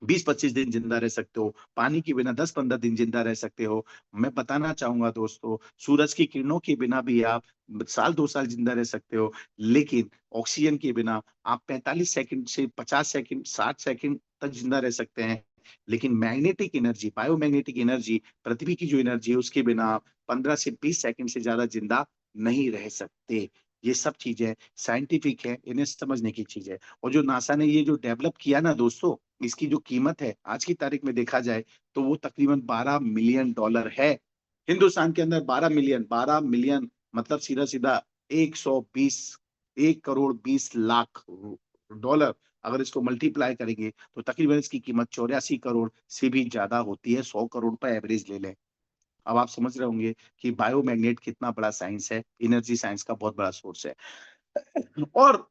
20-25 दिन जिंदा रह सकते हो, पानी के बिना 10-15 दिन जिंदा रह सकते हो। मैं बताना चाहूंगा दोस्तों, सूरज की किरणों के बिना भी आप साल 2 साल जिंदा रह सकते हो, लेकिन ऑक्सीजन के बिना आप 45 सेकंड से 50 सेकंड, 60 सेकंड तक जिंदा रह सकते हैं। लेकिन मैग्नेटिक एनर्जी, बायोमैग्नेटिक एनर्जी, पृथ्वी की जो एनर्जी है, उसके बिना आप 15 से 20 सेकंड से ज्यादा जिंदा नहीं रह सकते। ये सब चीजें साइंटिफिक है, इन्हें समझने की चीज है। और जो नासा ने ये जो डेवलप किया ना दोस्तों, इसकी जो कीमत है आज की तारीख में देखा जाए, तो वो तकरीबन $12 मिलियन है। हिंदुस्तान के अंदर 12 मिलियन, 12 मिलियन मतलब सीधा सीधा 120 करोड़ 20 लाख डॉलर। अगर इसको मल्टीप्लाई करेंगे तो तकरीबन इसकी कीमत 84 करोड़ से भी ज्यादा होती है, 100 करोड़ पर एवरेज ले लें। अब आप समझ रहे होंगे कि बायोमैग्नेट कितना बड़ा साइंस है, एनर्जी साइंस का बहुत बड़ा सोर्स है। और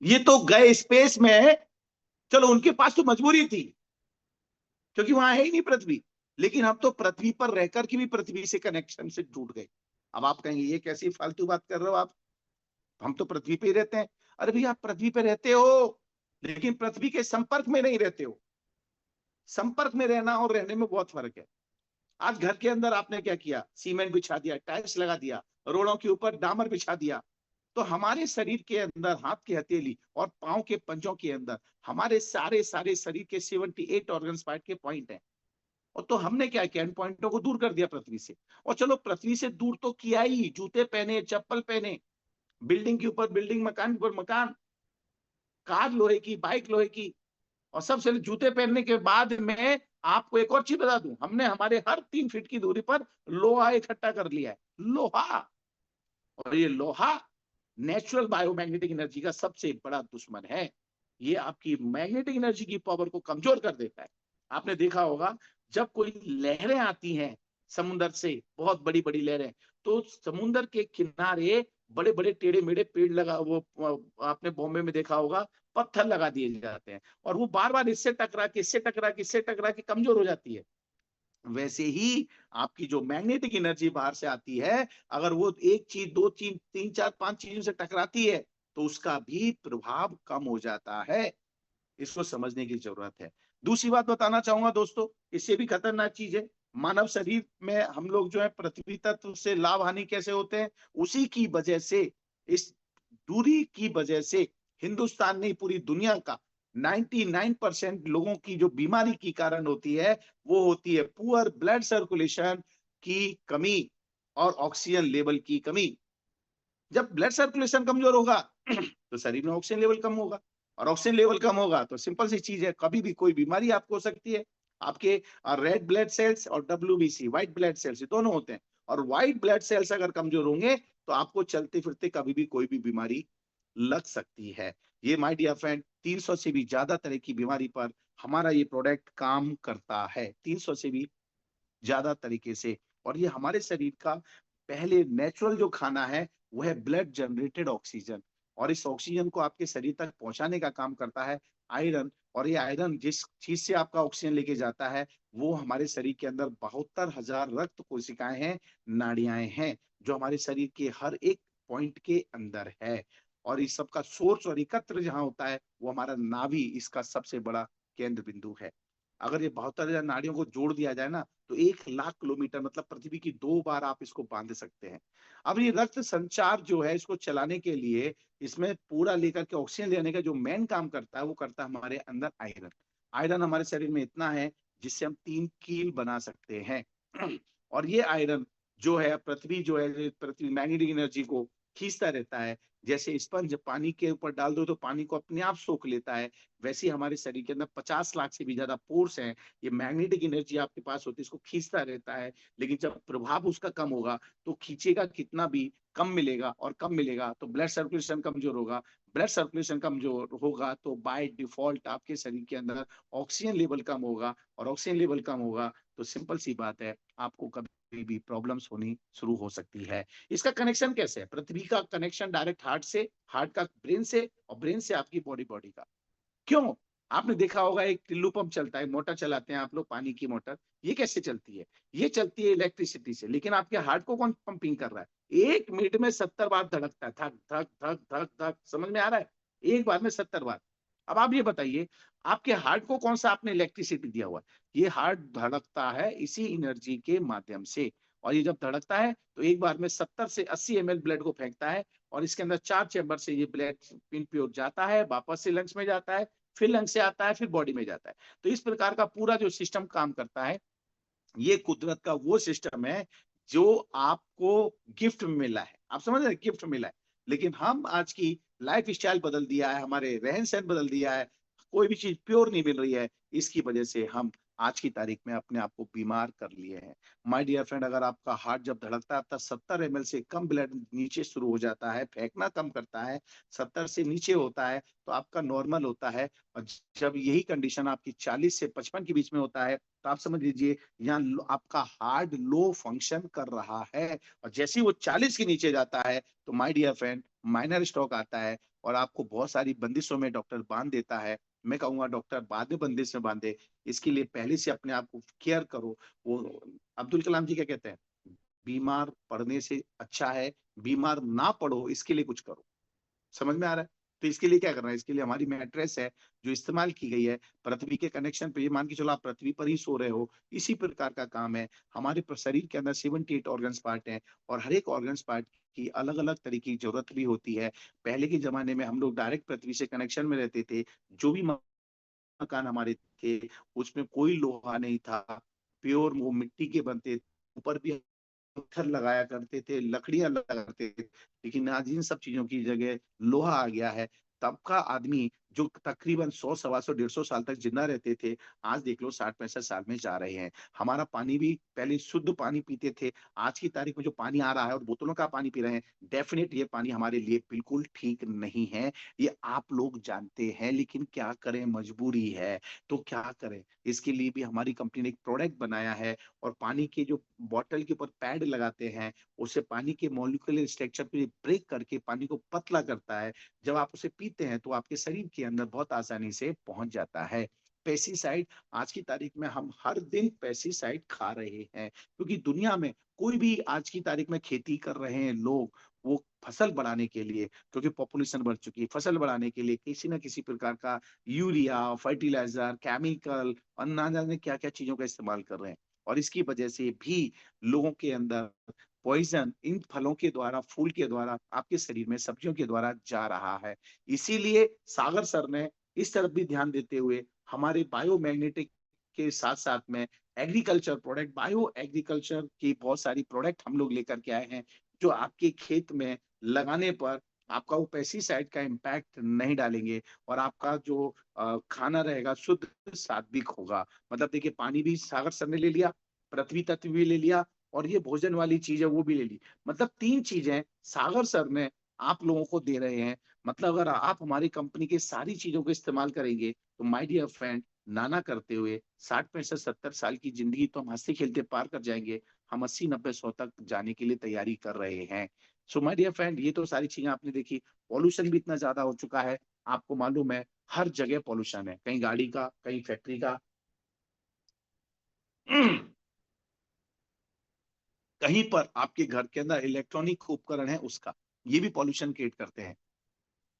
ये तो गए स्पेस में, चलो उनके पास तो मजबूरी थी, क्योंकि वहां है ही नहीं पृथ्वी। लेकिन हम तो पृथ्वी पर रहकर के भी पृथ्वी से कनेक्शन से टूट गए। अब आप कहेंगे ये कैसी फालतू बात कर रहे हो आप, हम तो पृथ्वी पे ही रहते हैं। अरे भैया, आप पृथ्वी पे रहते हो, लेकिन पृथ्वी के संपर्क में नहीं रहते हो। संपर्क में रहना और रहने में बहुत फर्क है। आज घर के अंदर आपने क्या किया, सीमेंट बिछा दिया, टाइल्स लगा दिया, रोडों के ऊपर डामर बिछा दिया। तो हमारे शरीर के अंदर, हाथ की हथेली और पांव के पंजों के अंदर, हमारे सारे सारे शरीर के 78 ऑर्गन पार्ट के पॉइंट हैं। और तो हमने क्या किया, इन पॉइंटों को दूर कर दिया पृथ्वी से। और चलो पृथ्वी से दूर तो किया ही, जूते पहने, चप्पल पहने, बिल्डिंग के ऊपर बिल्डिंग, मकान के ऊपर मकान, कार लोहे की, बाइक लोहे की, और सबसे जूते पहनने के बाद में आपको एक और चीज बता दूं, हमने हमारे हर 3 फीट की दूरी पर लोहा इकट्ठा कर लिया है, लोहा। और ये लोहा नेचुरल बायोमैग्नेटिक एनर्जी का सबसे बड़ा दुश्मन है। ये आपकी मैग्नेटिक एनर्जी की पावर को कमजोर कर देता है। आपने देखा होगा जब कोई लहरें आती हैं समुद्र से, बहुत बड़ी बड़ी लहरें, तो समुद्र के किनारे बड़े बड़े टेढ़े मेढ़े पेड़ लगा, वो आपने बॉम्बे में देखा होगा, पत्थर लगा दिए जाते हैं, और वो बार बार इससे टकरा के इससे टकरा के इससे टकरा के कमजोर हो जाती है। वैसे ही आपकी जो मैग्नेटिक एनर्जी बाहर से आती है, अगर वो एक चीज, दो चीज, तीन चार पांच चीजों से टकराती है, तो उसका भी प्रभाव कम हो जाता है। इसको समझने की जरूरत है। दूसरी बात बताना चाहूंगा दोस्तों, इससे भी खतरनाक चीज है, मानव शरीर में हम लोग जो है पृथ्वी तत्व से लाभ हानि कैसे होते हैं, उसी की वजह से, इस दूरी की वजह से हिंदुस्तान नहीं पूरी दुनिया का 99% लोगों की जो बीमारी की कारण होती है, वो होती है पुअर ब्लड सर्कुलेशन की कमी और ऑक्सीजन लेवल की कमी। जब ब्लड सर्कुलेशन कमजोर होगा तो शरीर में ऑक्सीजन लेवल कम होगा, और ऑक्सीजन लेवल कम होगा तो सिंपल सी चीज है, कभी भी कोई बीमारी आपको हो सकती है। आपके रेड ब्लड सेल्स और डब्ल्यूबीसी व्हाइट ब्लड सेल्स दोनों होते हैं, और व्हाइट ब्लड सेल्स अगर कमजोर होंगे तो आपको चलते फिरते कभी भी कोई भी बीमारी लग सकती है। ये माय डियर फ्रेंड, 300 से भी ज्यादा तरह की बीमारी पर हमारा ये प्रोडक्ट काम करता है, 300 से भी ज्यादा तरीके से। और ये हमारे शरीर का पहले नेचुरल जो खाना है वो है ब्लड जनरेटेड ऑक्सीजन, और इस ऑक्सीजन को आपके शरीर तक पहुंचाने का काम करता है आयरन। और ये आयरन जिस चीज से आपका ऑक्सीजन लेके जाता है, वो हमारे शरीर के अंदर 72,000 रक्त कोशिकाएं हैं, नाड़ियां हैं, जो हमारे शरीर के हर एक पॉइंट के अंदर है। और इस सब का सोर्स और एकत्र जहां होता है, वो हमारा नाभि इसका सबसे बड़ा केंद्र बिंदु है। अगर ये 72,000 नाड़ियों को जोड़ दिया जाए ना, तो 1 लाख किलोमीटर, मतलब पृथ्वी की 2 बार आप इसको बांध सकते हैं। अब ये रक्त संचार जो है, इसको चलाने के लिए, इसमें पूरा लेकर के ऑक्सीजन लेने का जो मेन काम करता है, वो करता है हमारे अंदर आयरन। आयरन हमारे शरीर में इतना है जिससे हम 3 कील बना सकते हैं। और ये आयरन जो है, पृथ्वी जो है, पृथ्वी मैग्नेटिक एनर्जी को खींचता रहता है। जैसे स्पंज पानी के ऊपर डाल दो तो पानी को अपने आप सोख लेता है, वैसे ही हमारे शरीर के अंदर 50 लाख से भी ज्यादा पोर्स हैं। ये मैग्नेटिक एनर्जी आपके पास होती है, इसको खींचता रहता है। लेकिन जब प्रभाव उसका कम होगा तो खींचेगा कितना भी कम मिलेगा, और कम मिलेगा तो ब्लड सर्कुलेशन कमजोर होगा। ब्लड सर्कुलेशन कमजोर होगा तो बाय डिफॉल्ट आपके शरीर के अंदर ऑक्सीजन लेवल कम होगा, और ऑक्सीजन लेवल कम होगा तो सिंपल सी बात है, आपको कभी भी प्रॉब्लम्स होनी शुरू हो सकती है। इसका कनेक्शन कैसे है? पृथ्वी का कनेक्शन डायरेक्ट हार्ट से, हार्ट का ब्रेन से, और ब्रेन से आपकी बॉडी, बॉडी का। क्यों? आपने देखा होगा एक टिल्लू पंप चलता है, मोटर चलाते हैं आप लोग, पानी की मोटर। ये कैसे चलती है? ये चलती है इलेक्ट्रिसिटी से। लेकिन आपके हार्ट को कौन पंपिंग कर रहा है? 1 मिनट में 70 बार धड़कता है, धक धक धक धक धक। समझ में आ रहा है? एक बार में 70 बार। अब आप ये बताइए, आपके हार्ट को कौन सा आपने इलेक्ट्रिसिटी दिया हुआ है? ये हार्ट धड़कता है इसी एनर्जी के माध्यम से। और ये जब धड़कता है तो एक बार में 70 से 80 ml ब्लड को फेंकता है, और इसके अंदर 4 चैम्बर से ये ब्लड पिन प्योर जाता है, वापस से लंग्स में जाता है, फिर लंग से आता है, फिर बॉडी में जाता है। तो इस प्रकार का पूरा जो सिस्टम काम करता है, ये कुदरत का वो सिस्टम है जो आपको गिफ्ट में मिला है। आप समझ रहे हैं? गिफ्ट मिला है। लेकिन हम आज की लाइफ स्टाइल बदल दिया है, हमारे रहन सहन बदल दिया है, कोई भी चीज प्योर नहीं मिल रही है। इसकी वजह से हम आज की तारीख में अपने आप को बीमार कर लिए हैं। माय डियर फ्रेंड, अगर आपका हार्ट जब धड़कता है तब 70 ml से कम ब्लड नीचे शुरू हो जाता है, फेंकना कम करता है, 70 से नीचे होता है तो आपका नॉर्मल होता है। और जब यही कंडीशन आपकी 40 से 55 के बीच में होता है, तो आप समझ लीजिए यहाँ आपका हार्ट लो फंक्शन कर रहा है। और जैसे ही वो 40 के नीचे जाता है तो my dear friend, minor stroke आता है, और आपको बहुत सारी बंदिशों में डॉक्टर बांध देता है। मैं कहूंगा डॉक्टर बाद में बंदिश में बांधे, इसके लिए पहले से अपने आप को केयर करो। वो अब्दुल कलाम जी क्या कहते हैं, बीमार पड़ने से अच्छा है बीमार ना पड़ो, इसके लिए कुछ करो। समझ में आ रहा है? तो इसके लिए क्या करना है? इसके लिए हमारी मैट्रेस है जो इस्तेमाल की गई है पृथ्वी के कनेक्शन पे। ये मान के चलो आप पृथ्वी पर ही सो रहे हो, इसी प्रकार का काम है। हमारे शरीर के अंदर 78 ऑर्गन्स पार्ट हैं, और हर एक ऑर्गन्स पार्ट की अलग अलग तरीके की जरूरत भी होती है। पहले के जमाने में हम लोग डायरेक्ट पृथ्वी से कनेक्शन में रहते थे। जो भी मकान हमारे थे उसमें कोई लोहा नहीं था, प्योर वो मिट्टी के बनते थे, ऊपर भी पत्थर लगाया करते थे, लकड़ियां लगाया करते थे, लेकिन आज इन सब चीजों की जगह लोहा आ गया है। तब का आदमी जो तकरीबन 100 सवा सौ 150 साल तक जिंदा रहते थे, आज देख लो 60-65 साल में जा रहे हैं। हमारा पानी भी पहले शुद्ध पानी पीते थे, आज की तारीख में जो पानी आ रहा है और बोतलों का पानी पी रहे हैं, डेफिनेट ये पानी हमारे लिए बिल्कुल ठीक नहीं है। ये आप लोग जानते हैं, लेकिन क्या करें, मजबूरी है। तो क्या करें, इसके लिए भी हमारी कंपनी ने एक प्रोडक्ट बनाया है, और पानी के जो बॉटल के ऊपर पैड लगाते हैं, उससे पानी के मॉलिक्यूलर स्ट्रक्चर को ब्रेक करके पानी को पतला करता है। जब आप उसे पीते हैं तो आपके शरीर के अंदर बहुत आसानी से पहुंच जाता है। पेस्टिसाइड, आज की तारीख में हम हर दिन पेस्टिसाइड खा रहे हैं, क्योंकि दुनिया में कोई भी आज की तारीख में खेती कर रहे हैं लोग, वो फसल बढ़ाने के लिए, क्योंकि पॉपुलेशन बढ़ चुकी है, फसल बढ़ाने के लिए किसी ना किसी प्रकार का यूरिया, फर्टिलाइजर, केमिकल और ना जाने क्या क्या चीजों का इस्तेमाल कर रहे हैं। और इसकी वजह से भी लोगों के अंदर पॉइजन इन फलों के द्वारा, फूल के द्वारा, आपके शरीर में सब्जियों के द्वारा जा रहा है। इसीलिए सागर सर ने इस तरफ भी ध्यान देते हुए हमारे बायोमैग्नेटिक के साथ साथ में एग्रीकल्चर प्रोडक्ट, बायो एग्रीकल्चर की बहुत सारी प्रोडक्ट हम लोग लेकर के आए हैं, जो आपके खेत में लगाने पर आपका वो पेस्टिसाइड का इम्पैक्ट नहीं डालेंगे, और आपका जो खाना रहेगा शुद्ध सात्विक होगा। मतलब देखिए, पानी भी सागर सर ने ले लिया, पृथ्वी तत्व भी ले लिया, और ये भोजन वाली चीज है वो भी ले ली। मतलब 3 चीजें सागर सर ने आप लोगों को दे रहे हैं। मतलब अगर आप हमारी कंपनी के सारी चीजों को इस्तेमाल करेंगे, तो माय डियर फ्रेंड, नाना करते हुए 60 65 70 साल की जिंदगी तो हम हंसते खेलते पार कर जाएंगे, हम 80 90 100 तक जाने के लिए तैयारी कर रहे हैं। सो माय डियर फ्रेंड, ये तो सारी चीजें आपने देखी। पॉल्यूशन भी इतना ज्यादा हो चुका है, आपको मालूम है, हर जगह पॉल्यूशन है, कहीं गाड़ी का, कहीं फैक्ट्री का, कहीं पर आपके घर के अंदर इलेक्ट्रॉनिक उपकरण है उसका, ये भी पॉल्यूशन क्रिएट करते हैं।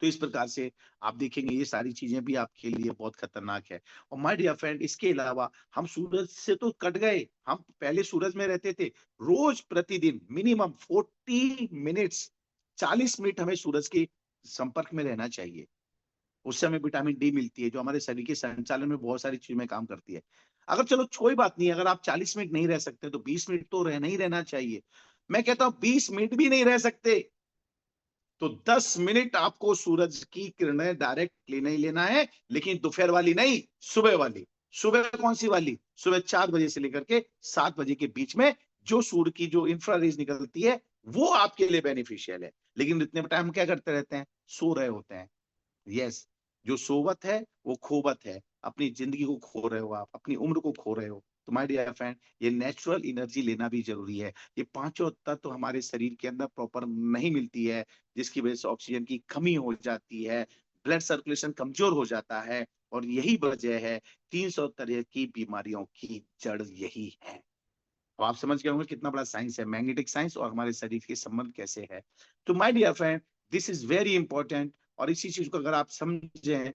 तो इस प्रकार से आप देखेंगे ये सारी चीजें भी आपके लिए बहुत खतरनाक है। और माय डियर फ्रेंड, इसके अलावा हम सूरज से तो कट गए, हम पहले सूरज में रहते थे, रोज प्रतिदिन मिनिमम 40 मिनट्स, 40 मिनट हमें सूरज के संपर्क में रहना चाहिए। उससे हमें विटामिन डी मिलती है, जो हमारे शरीर के संचालन में बहुत सारी चीजों में काम करती है। अगर चलो कोई बात नहीं, अगर आप 40 मिनट नहीं रह सकते तो 20 मिनट तो रहना ही रहना चाहिए। मैं कहता हूं 20 मिनट भी नहीं रह सकते तो 10 मिनट आपको सूरज की किरणें डायरेक्ट लेना ही लेना है, लेकिन दोपहर वाली नहीं, सुबह वाली। सुबह कौन सी वाली? सुबह 4 बजे से लेकर के 7 बजे के बीच में जो सूर्य की जो इंफ्रारेज निकलती है, वो आपके लिए बेनिफिशियल है। लेकिन इतने टाइम क्या करते रहते हैं? सो रहे होते हैं। यस, जो सोवत है वो खोवत है, अपनी जिंदगी को खो रहे हो, आप अपनी उम्र को खो रहे हो। तो माय डियर फ्रेंड, ये नेचुरल एनर्जी लेना भी जरूरी है। ये पांचों तत्व हमारे शरीर के अंदर प्रॉपर नहीं मिलती है, जिसकी वजह से ऑक्सीजन की कमी हो जाती है, ब्लड सर्कुलेशन कमजोर हो जाता है, और यही वजह है 300 तरह की बीमारियों की जड़ यही है। अब आप समझ गए होंगे कितना बड़ा साइंस है, मैग्नेटिक साइंस और हमारे शरीर के संबंध कैसे है। तो my dear friend, this is very important. और इसी चीज को अगर आप समझें,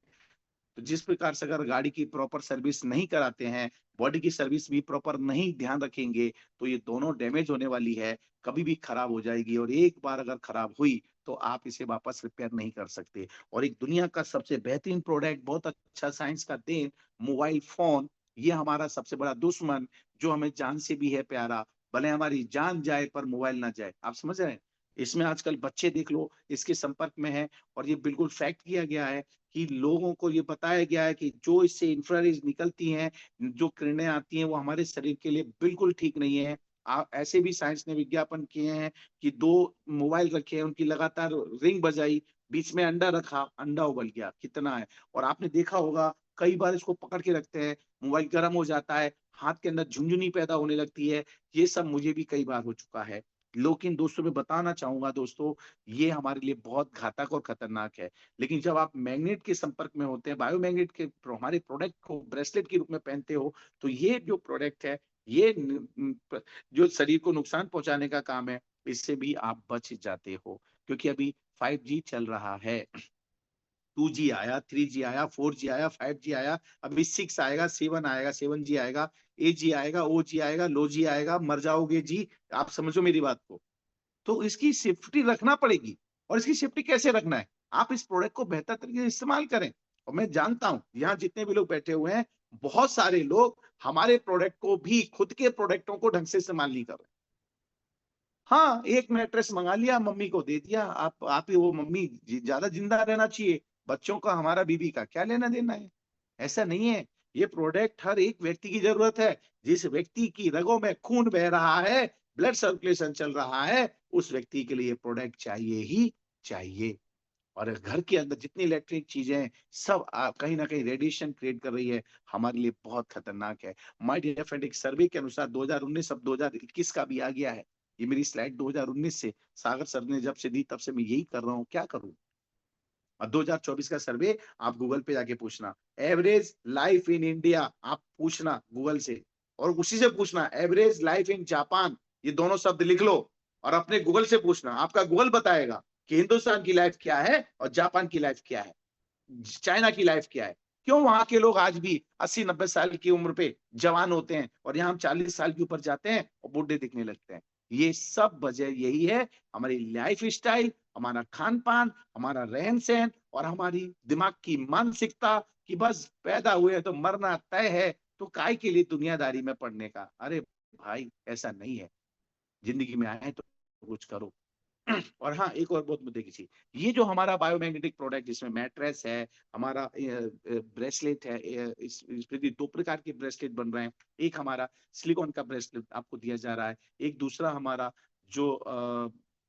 तो जिस प्रकार से अगर गाड़ी की प्रॉपर सर्विस नहीं कराते हैं, बॉडी की सर्विस भी प्रॉपर नहीं ध्यान रखेंगे, तो ये दोनों डैमेज होने वाली है, कभी भी खराब हो जाएगी, और एक बार अगर खराब हुई तो आप इसे वापस रिपेयर नहीं कर सकते। और एक दुनिया का सबसे बेहतरीन प्रोडक्ट, बहुत अच्छा साइंस का देन, मोबाइल फोन, ये हमारा सबसे बड़ा दुश्मन, जो हमें जान से भी है प्यारा, भले हमारी जान जाए पर मोबाइल ना जाए। आप समझ रहे हैं? इसमें आजकल बच्चे देख लो इसके संपर्क में है, और ये बिल्कुल फैक्ट किया गया है कि लोगों को ये बताया गया है कि जो इससे इंफ्रारेज निकलती हैं, जो किरणें आती हैं, वो हमारे शरीर के लिए बिल्कुल ठीक नहीं है। ऐसे भी साइंस ने विज्ञापन किए हैं कि 2 मोबाइल रखे हैं, उनकी लगातार रिंग बजाई, बीच में अंडा रखा, अंडा उबल गया, कितना है। और आपने देखा होगा कई बार इसको पकड़ के रखते हैं, मोबाइल गर्म हो जाता है, हाथ के अंदर झुंझुनी पैदा होने लगती है। ये सब मुझे भी कई बार हो चुका है। लेकिन दोस्तों, मैं बताना चाहूंगा दोस्तों, ये हमारे लिए बहुत घातक और खतरनाक है। लेकिन जब आप मैग्नेट के संपर्क में होते हैं, बायोमैग्नेट के हमारे प्रोडक्ट को ब्रेसलेट के रूप में पहनते हो, तो ये जो प्रोडक्ट है, ये जो शरीर को नुकसान पहुंचाने का काम है, इससे भी आप बच जाते हो। क्योंकि अभी 5G चल रहा है, 2G आया, 3G आया, 4G आया, 5G आया, अभी 6 आएगा, 7 आएगा, 7G आएगा, AG आएगा, OG आएगा, लो जी आएगा, मर जाओगे जी। आप समझो मेरी बात को। तो इसकी सेफ्टी रखना पड़ेगी। और इसकी सेफ्टी कैसे रखना है? आप इस प्रोडक्ट को बेहतर तरीके से इस्तेमाल करें। और मैं जानता हूं यहाँ जितने भी लोग बैठे हुए हैं, बहुत सारे लोग हमारे प्रोडक्ट को भी, खुद के प्रोडक्टों को ढंग से इस्तेमाल नहीं कर रहे। हाँ, एक मैट्रेस मंगा लिया, मम्मी को दे दिया, आप ही वो मम्मी ज्यादा जिंदा रहना चाहिए, बच्चों का हमारा बीबी का क्या लेना देना है। ऐसा नहीं है। ये प्रोडक्ट हर एक व्यक्ति की जरूरत है। जिस व्यक्ति की रगों में खून बह रहा है, ब्लड सर्कुलेशन चल रहा है, उस व्यक्ति के लिए ये प्रोडक्ट चाहिए ही चाहिए। और घर के अंदर जितनी इलेक्ट्रिक चीजें हैं, सब कहीं ना कहीं रेडिएशन क्रिएट कर रही है, हमारे लिए बहुत खतरनाक है। माय डियर फ्रेंड, एक सर्वे के अनुसार 2019 अब 2021 का भी आ गया है। ये मेरी स्लाइड 2019 से सागर सर ने जब से दी, तब से मैं यही कर रहा हूँ, क्या करूँ। और 2024 का सर्वे आप गूगल पे जाके पूछना, एवरेज लाइफ इन इंडिया, आप पूछना गूगल से, और उसी से पूछना एवरेज लाइफ इन जापान, ये दोनों शब्द लिख लो और अपने गूगल से पूछना, आपका गूगल बताएगा कि हिंदुस्तान की लाइफ क्या है और जापान की लाइफ क्या है, चाइना की लाइफ क्या है। क्यों वहां के लोग आज भी 80-90 साल की उम्र पे जवान होते हैं और यहाँ हम 40 साल के ऊपर जाते हैं और बूढ़े दिखने लगते हैं। ये सब वजह यही है, हमारी लाइफ स्टाइल, हमारा खान पान, हमारा रहन सहन और हमारी दिमाग की मानसिकता कि बस पैदा हुए तो मरना तय है, तो काय के लिए दुनियादारी में पड़ने का। अरे भाई, ऐसा नहीं है। जिंदगी में आए तो कुछ करो। और हाँ, एक और बहुत मुद्दे की चीज, ये जो हमारा बायोमैग्नेटिक प्रोडक्ट, जिसमें मैट्रेस है, हमारा ब्रेसलेट है, इसमें भी दो प्रकार के ब्रेसलेट बन रहे हैं। एक हमारा सिलिकॉन का ब्रेसलेट आपको दिया जा रहा है, एक दूसरा हमारा जो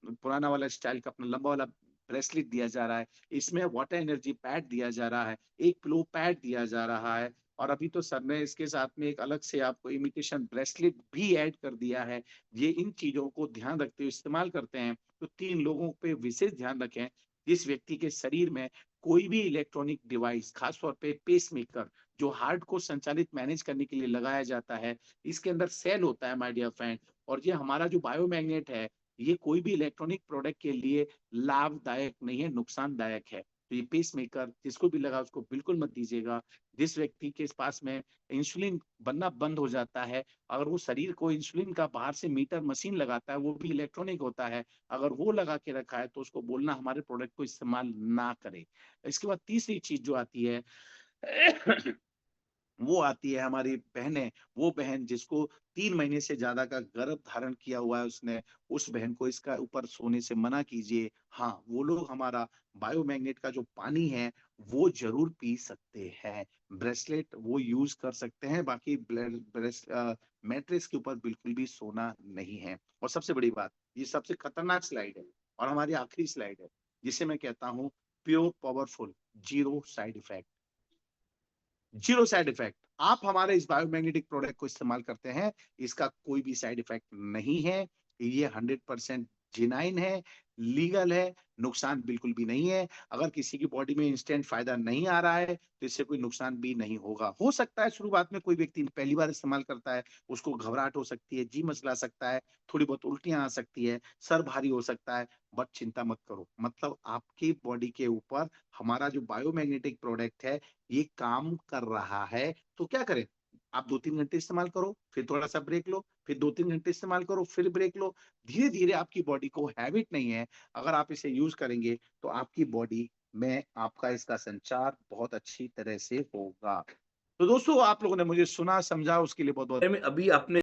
पुराना वाला स्टाइल का अपना लंबा वाला ब्रेसलेट दिया जा रहा है। इसमें वाटर एनर्जी पैड दिया जा रहा है, एक पिलो पैड दिया जा रहा है, और अभी तो सर ने इसके साथ में एक अलग से आपको इमिटेशन ब्रेसलेट भी ऐड कर दिया है। ये इन चीजों को ध्यान रखते हुए इस्तेमाल करते हैं। तो 3 लोगों पे विशेष ध्यान रखें। जिस व्यक्ति के शरीर में कोई भी इलेक्ट्रॉनिक डिवाइस, खासतौर पे पेसमेकर, जो हार्ट को संचालित मैनेज करने के लिए लगाया जाता है, इसके अंदर सेल होता है माय डियर फ्रेंड। और ये हमारा जो बायोमैग्नेट है, ये कोई भी इलेक्ट्रॉनिक प्रोडक्ट के लिए लाभदायक नहीं है, नुकसानदायक है। तो ये पेसमेकर जिसको भी लगा उसको बिल्कुल मत दीजिएगा। जिस व्यक्ति के पास में इंसुलिन बनना बंद हो जाता है, अगर वो शरीर को इंसुलिन का बाहर से मीटर मशीन लगाता है, वो भी इलेक्ट्रॉनिक होता है, अगर वो लगा के रखा है तो उसको बोलना हमारे प्रोडक्ट को इस्तेमाल ना करे। इसके बाद तीसरी चीज जो आती है वो आती है हमारी बहनें। वो बहन जिसको 3 महीने से ज्यादा का गर्भ धारण किया हुआ है उसने, उस बहन को इसका ऊपर सोने से मना कीजिए। हाँ, वो लोग हमारा बायोमैग्नेट का जो पानी है वो जरूर पी सकते हैं। ब्रेसलेट वो यूज कर सकते हैं, बाकी मैट्रेस के ऊपर बिल्कुल भी सोना नहीं है। और सबसे बड़ी बात, ये सबसे खतरनाक स्लाइड है और हमारी आखिरी स्लाइड है, जिसे मैं कहता हूँ pure powerful, zero side effect. Zero side effect. आप हमारे इस बायोमैग्नेटिक प्रोडक्ट को इस्तेमाल करते हैं, इसका कोई भी साइड इफेक्ट नहीं है। ये 100% जिनाइन है, लीगल है, नुकसान बिल्कुल भी नहीं है। अगर किसी की बॉडी में इंस्टेंट फायदा नहीं आ रहा है तो इससे कोई नुकसान भी नहीं होगा। हो सकता है शुरुआत में कोई व्यक्ति पहली बार इस्तेमाल करता है, उसको घबराहट हो सकती है, जी मचला सकता है, थोड़ी बहुत उल्टियां आ सकती है, सर भारी हो सकता है, बट चिंता मत करो। मतलब आपकी बॉडी के ऊपर हमारा जो बायोमैग्नेटिक प्रोडक्ट है ये काम कर रहा है। तो क्या करें, आप 2-3 घंटे इस्तेमाल करो, फिर थोड़ा सा ब्रेक लो, फिर 2-3 घंटे इस्तेमाल करो, फिर ब्रेक लो। धीरे धीरे, आपकी बॉडी को हैबिट नहीं है, अगर आप इसे यूज करेंगे तो आपकी बॉडी में आपका इसका संचार बहुत अच्छी तरह से होगा। तो दोस्तों, आप लोगों ने मुझे सुना समझा, उसके लिए बहुत बहुत में अभी आपने